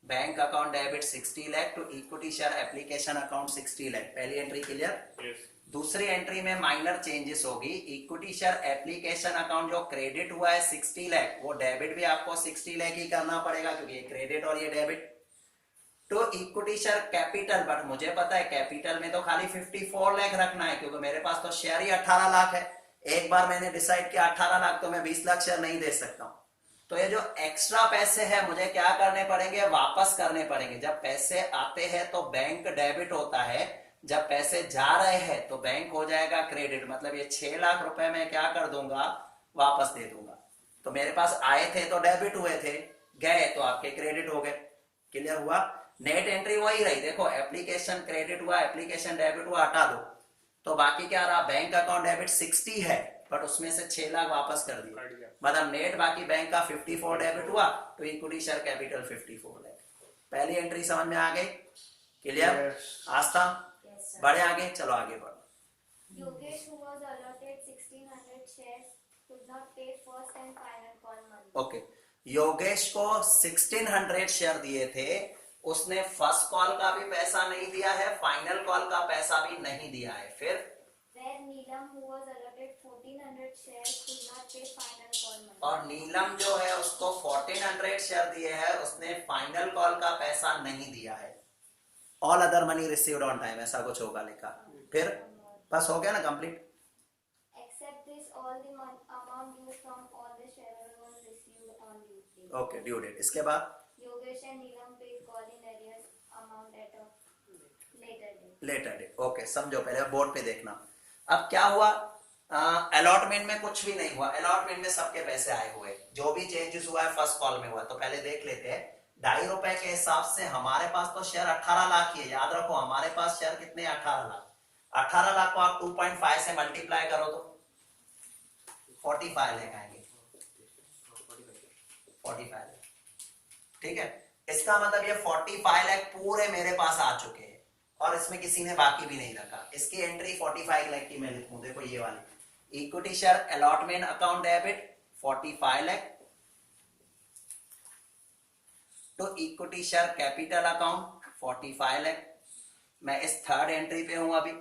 Speaker 1: bank account debit 60 lakh to equity share application account 60 lakh. पहली एंट्री क्लियर। दूसरी एंट्री में माइनर चेंजेस होगी, इक्विटी शेयर एप्लीकेशन अकाउंट जो क्रेडिट हुआ है 60 लाख, वो डेबिट भी आपको 60 लाख ही करना पड़ेगा क्योंकि ये क्रेडिट और ये डेबिट। तो इक्विटी शेयर कैपिटल, बट मुझे पता है कैपिटल में तो खाली 54 लाख रखना है क्योंकि मेरे पास तो शेयर ही 18 लाख है। एक बार मैंने डिसाइड किया 18 लाख तो मैं 20 लाख शेयर नहीं दे सकता हूं। तो ये जो एक्स्ट्रा पैसे हैं मुझे क्या करने पड़ेंगे, वापस करने पड़ेंगे। जब पैसे आते हैं तो बैंक डेबिट होता है, जब पैसे जा रहे हैं तो बैंक हो जाएगा क्रेडिट। मतलब ये 6 लाख रुपए में क्या कर दूंगा, वापस दे दूंगा। तो मेरे पास आए थे तो डेबिट हुए थे, गए तो आपके क्रेडिट हो गए। क्लियर हुआ? नेट एंट्री वही रही, देखो एप्लीकेशन क्रेडिट हुआ, एप्लीकेशन डेबिट हुआ, हटा दो तो बाकी क्या रहा, बैंक अकाउंट डेबिट 60 है बट उसमें से 6 लाख वापस कर दिया, मतलब नेट बाकी बैंक का 54 डेबिट हुआ तो इक्विटी शेयर कैपिटल 54 लाख। पहली एंट्री समझ में आ गई? क्लियर? आस्था बढ़े आगे, चलो आगे बढ़ो।
Speaker 2: Yogesh, who was allotted 1600 shares, could not pay first and final call money.
Speaker 1: Okay, Yogesh को 1600 शेयर दिए थे, उसने फर्स्ट कॉल का भी पैसा नहीं दिया है, फाइनल कॉल का पैसा भी नहीं दिया है। फिर
Speaker 2: Where Neelam, who was allotted 1400 shares, could not pay final call money.
Speaker 1: और नीलम जो है उसको 1400 शेयर दिए हैं, उसने फाइनल कॉल का पैसा नहीं दिया है। All other money received on time, ऐसा कुछ होगा लिखा। फिर बस हो गया ना complete.
Speaker 2: Except this, all the amount due from all the shareholders was received on due date.
Speaker 1: Okay, due date. इसके बाद
Speaker 2: Yogesh and Neelam paid call in arrears amount at a later date.
Speaker 1: Later date. Okay, समझो, पहले बोर्ड पे देखना। अब क्या हुआ, अलॉटमेंट में कुछ भी नहीं हुआ, अलॉटमेंट में सबके पैसे आए हुए, जो भी चेंजेस हुआ है फर्स्ट कॉल में हुआ। तो पहले देख लेते हैं, 2.5 रुपए के हिसाब से हमारे पास तो शेयर 18 लाख ही है। याद रखो हमारे पास शेयर कितने, 18 लाख। 18 लाख को आप 2.5 से मल्टीप्लाई करो तो 45 लाख आएंगे, 45 लाख। ठीक है, इसका मतलब ये 45 लाख पूरे मेरे पास आ चुके हैं और इसमें किसी ने बाकी भी नहीं रखा। इसकी एंट्री 45 लाख की मैं लिखूं, देखो ये वाली, equity share allotment account debit 45 lakh तो equity share capital account 45 lakh. मैं इस थर्ड एंट्री पे हूं अभी,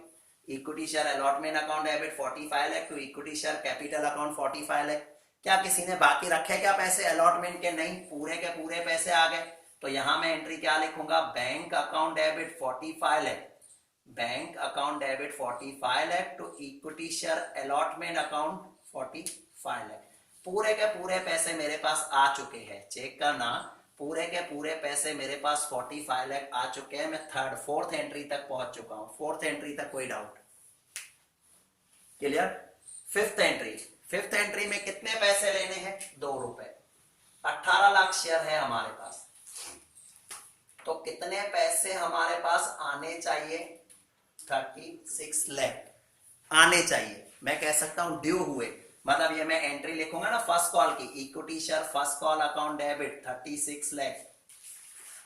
Speaker 1: equity share allotment account debit 45 lakh to equity share capital account 45 lakh. क्या किसी ने बाकी रखे क्या पैसे अलॉटमेंट के? नहीं, पूरे के पूरे पैसे आ गए। तो यहां मैं एंट्री क्या लिखूंगा, bank account debit 45 lakh, bank account debit 45 lakh to equity share allotment account 45 lakh. पूरे के पूरे पैसे मेरे पास आ चुके हैं, चेक करना, पूरे के पूरे पैसे मेरे पास 45 लाख आ चुके हैं। मैं थर्ड फोर्थ एंट्री तक पहुंच चुका हूं, फोर्थ एंट्री तक कोई doubt? Clear? Fifth entry, fifth entry में कितने पैसे लेने हैं, 2 रुपए। 18 लाख शेयर है हमारे पास, तो कितने पैसे हमारे पास आने चाहिए, 36 लाख आने चाहिए। मैं कह सकता हूं ड्यू हुए, मतलब ये मैं एंट्री लिखूंगा ना फर्स्ट कॉल की, equity share first call account debit 36 lakh.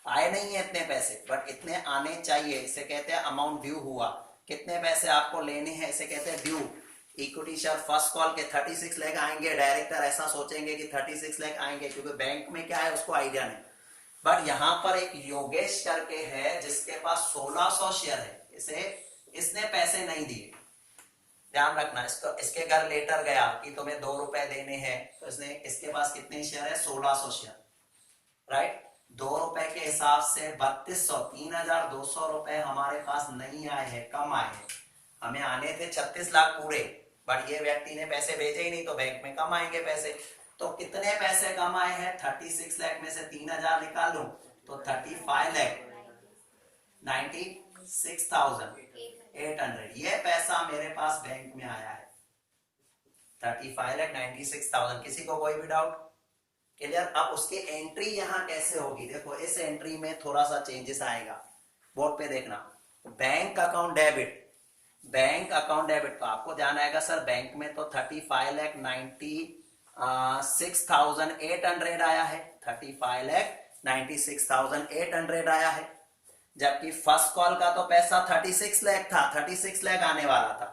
Speaker 1: आए नहीं है इतने पैसे बट इतने आने चाहिए, इसे कहते हैं अमाउंट ड्यू हुआ। कितने पैसे आपको लेने हैं, इसे कहते हैं due. Equity share first call के 36 लाख आएंगे, डायरेक्टर ऐसा सोचेंगे कि 36 लाख आएंगे क्योंकि बैंक में क्या है उसको आइडिया नहीं। बट यहां पर एक योगेश करके है जिसके पास 1600 शेयर है, इसने पैसे नहीं दिए, ध्यान रखना। इसके घर लेटर गया कि तुम्हें 2 रुपए देने हैं, तो इसके पास कितने शेयर है, 1600 शेयर, राइट। 2 रुपए के हिसाब से 3200, 3200 रुपए हमारे पास नहीं आए हैं, कम आए हैं। हमें आने थे 36 लाख पूरे, बट ये व्यक्ति ने पैसे भेजे ही नहीं तो बैंक में कम आएंगे पैसे। तो कितने पैसे कम आए हैं, 36 लाख में से 3000 निकाल लूं तो 35 लाख 96,000 800, ये पैसा मेरे पास बैंक में आया है 35,96,000। किसी को कोई भी डाउट? क्लियर? अब उसकी एंट्री यहां कैसे होगी? देखो इस एंट्री में थोड़ा सा चेंजेस आएगा, बोर्ड पे देखना। Bank account debit, bank account debit तो आपको ध्यान आएगा सर बैंक में तो 35,96,800 आया है, 35,96,800 आया है, जबकि फर्स्ट कॉल का तो पैसा 36 लाख था, 36 लाख आने वाला था।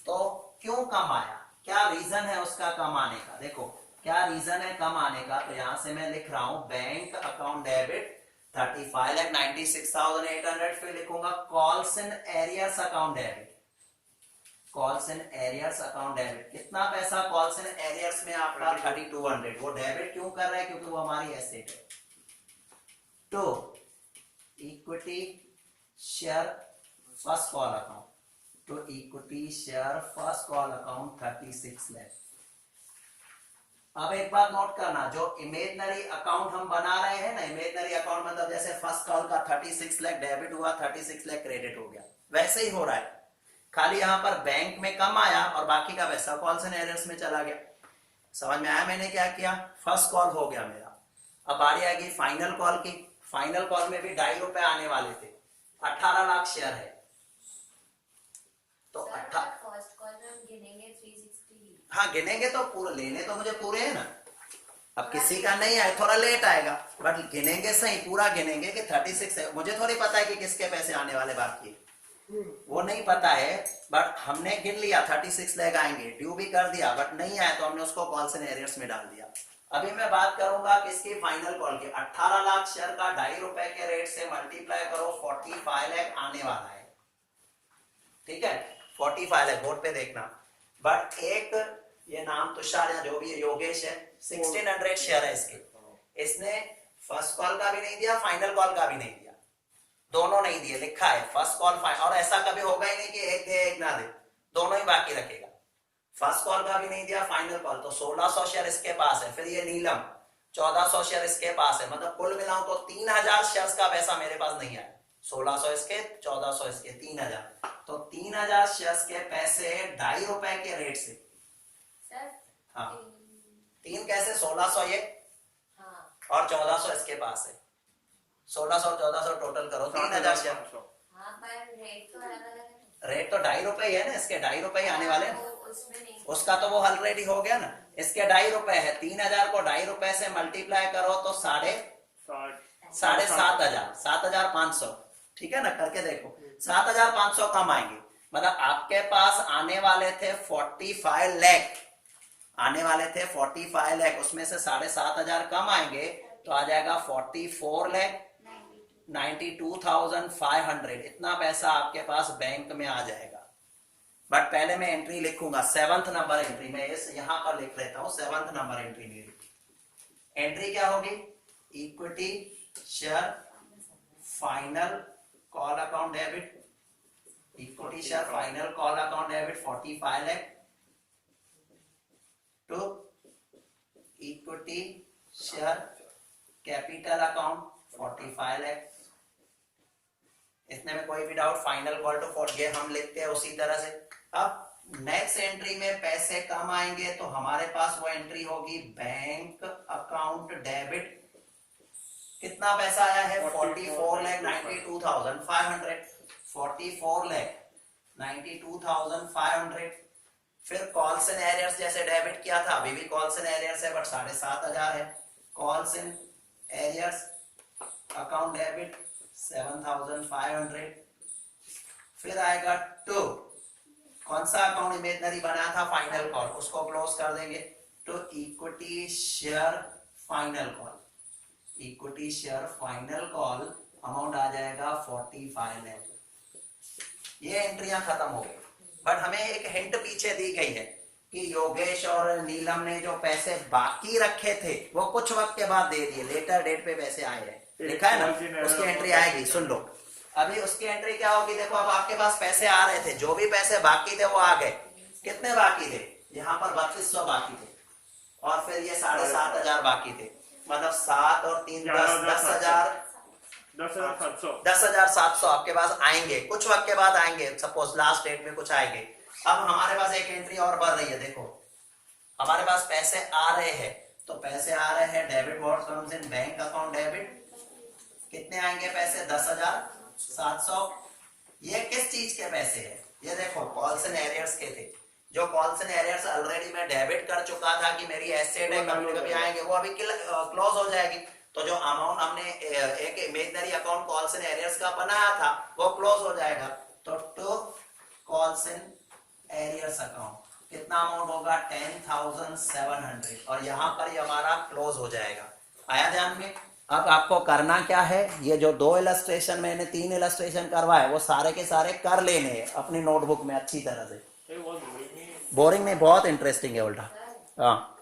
Speaker 1: तो क्यों कम आया? क्या रीजन है उसका कम आने का? देखो क्या रीजन है कम आने का, तो यहां से मैं लिख रहा हूं बैंक अकाउंट डेबिट 35,96,800, फिर लिखूंगा calls and arrears account debit, calls and arrears account debit. कितना पैसा कॉल्स एंड एरियर्स में आपका 3200, वो डेबिट क्यों कर रहा है? क्योंकि वो हमारी एसेट है। तो equity share first call account, तो equity share first call account 36 lakh. अब एक बात नोट करना, जो इमेजनरी अकाउंट हम बना रहे हैं ना, इमेजनरी अकाउंट मतलब जैसे फर्स्ट कॉल का 36 लाख डेबिट हुआ, 36 लाख क्रेडिट हो गया, वैसे ही हो रहा है, खाली यहां पर बैंक में कम आया और बाकी का पैसा कॉल्स एंड एरियर्स में चला गया। समझ में आया मैंने क्या किया? फर्स्ट कॉल हो गया मेरा। अब बारी आएगी फाइनल कॉल की। फाइनल कॉल में भी 2.5 रुपए आने वाले थे, 18 लाख शेयर है, तो
Speaker 2: फर्स्ट कॉल में हम गिनेंगे 360।
Speaker 1: हाँ गिनेंगे तो पूरे, लेने तो मुझे पूरे है ना। अब किसी का नहीं आए, थोड़ा लेट आएगा, बट गिनेंगे सही, पूरा गिनेंगे कि 36 है। मुझे थोड़ी पता है कि किसके पैसे आने वाले बाकी, वो नहीं पता है, बट हमने गिन लिया 36 लाख आएंगे, ड्यू भी कर दिया, बट नहीं आया तो हमने उसको कॉल्स एंड एरियर्स में डाल दिया। अभी मैं बात करूंगा किसकी? फाइनल कॉल की। 18 लाख शेयर का 2.5 रुपए के रेट से मल्टीप्लाई करो, 45 लाख आने वाला है, ठीक है? 45 लाख, बोर्ड पे देखना। बट एक ये नाम तुषार या जो भी है, योगेश है, 1600 शेयर है इसके, इसने फर्स्ट कॉल का भी नहीं दिया, फाइनल कॉल का भी नहीं दिया, दोनों नहीं दिए, लिखा है फर्स्ट कॉल और ऐसा कभी होगा ही नहीं कि एक दे एक ना दे, दोनों ही बाकी रखेगा। फर्स्ट कॉल का भी नहीं दिया, फाइनल कॉल, तो 1600 शेयर इसके पास है। फिर ये नीलम 1400 शेयर इसके पास है, मतलब कुल मिलाऊं तो 3000 शेयर्स का पैसा मेरे पास नहीं आया, 1600 इसके, 1400 इसके, 3000। तो 3000 शेयर्स के पैसे 2.5 रुपए के रेट से,
Speaker 2: सर
Speaker 1: हाँ 3 कैसे? 1600 ये
Speaker 2: हाँ
Speaker 1: और 1400 इसके पास है, 1600 और 1400 टोटल करो 3000 शेयर।
Speaker 2: हाँ पर रेट तो अलग अलग है।
Speaker 1: रेट तो 2.5 रुपए ही है ना, इसके 2.5 रुपए ही आने वाले हैं।
Speaker 2: उसमें नहीं,
Speaker 1: उसका तो वो ऑलरेडी हो गया ना, इसके 2.5 रुपए है, 3000 को 2.5 रुपए से मल्टीप्लाई करो तो 7,500, 7,500, ठीक है ना? करके देखो 7,500 कम आएंगे, मतलब आपके पास आने वाले थे 45 लाख, आने वाले थे 45 लाख, उसमें से 7,500 कम आएंगे तो आ जाएगा 44 लाख 92,500। इतना पैसा आपके पास बैंक में आ जाएगा। बट पहले मैं एंट्री लिखूंगा, 7th नंबर एंट्री में, इस यहां पर लिख लेता हूं 7th नंबर एंट्री मेरी। एंट्री क्या होगी? Equity share final call account debit, equity share final call account debit 45 lakh to equity share capital account 45 lakh. इतने में कोई भी doubt? Final call to for ये हम लिखते हैं उसी तरह से। अब नेक्स्ट एंट्री में पैसे कम आएंगे तो हमारे पास वो एंट्री होगी बैंक अकाउंट डेबिट। कितना पैसा आया है? 44,92,500, 44,92,500। फिर कॉल्स एंड एरियर्स जैसे डेबिट किया था, अभी भी कॉल्स एंड एरियर्स है बट 7,500 है। Calls and arrears account debit 7,500। फिर आएगा टू, कौन सा अकाउंट इमेजनरी बनाया था? फाइनल कॉल, उसको क्लोज कर देंगे। तो equity share final call, equity share final call amount आ जाएगा 45 लाख। ये एंट्रियां खत्म हो गई, बट हमें एक हिंट पीछे दी गई है कि योगेश और नीलम ने जो पैसे बाकी रखे थे वो कुछ वक्त के बाद दे दिए, लेटर डेट पे पैसे आए हैं, लिखा है ना, उसकी एंट्री आएगी। सुन लो, अभी उसकी एंट्री क्या होगी? देखो अब आपके पास पैसे आ रहे थे, जो भी पैसे बाकी थे वो आ गए। कितने बाकी थे? यहाँ पर 3200 बाकी थे, और फिर ये 7,500 बाकी थे, मतलब 7 और 3 10, 10,000,
Speaker 3: 10,700
Speaker 1: 10,700 आपके पास आएंगे, कुछ वक्त के बाद आएंगे, सपोज लास्ट डेट में कुछ आएंगे। अब हमारे पास एक एंट्री और बढ़ रही है, देखो हमारे पास पैसे आ रहे हैं, तो पैसे आ रहे हैं, debit what comes in bank account debit, कितने आएंगे पैसे 10,700। ये किस चीज के पैसे हैं, ये देखो कॉल्स एंड एरियर्स के थे, जो कॉल्स एंड एरियर्स ऑलरेडी मैं डेबिट कर चुका था कि मेरी एसेट है, कभी कभी आएंगे, वो अभी क्लोज हो जाएगी। तो जो अमाउंट हमने एक imaginary account calls and arrears का बनाया था वो क्लोज हो जाएगा। तो to calls and arrears account कितना अमाउंट होगा 10,700, और यहाँ पर ये हमारा क्लोज हो जाएगा। आया ध्यान में? अब आपको करना क्या है, ये जो 2 इलस्ट्रेशन मैंने 3 इलस्ट्रेशन करवाए वो सारे के सारे कर लेने हैं अपनी नोटबुक में अच्छी तरह से।
Speaker 3: ये बहुत बोरिंग है।
Speaker 1: बोरिंग नहीं, बहुत इंटरेस्टिंग है उल्टा। हाँ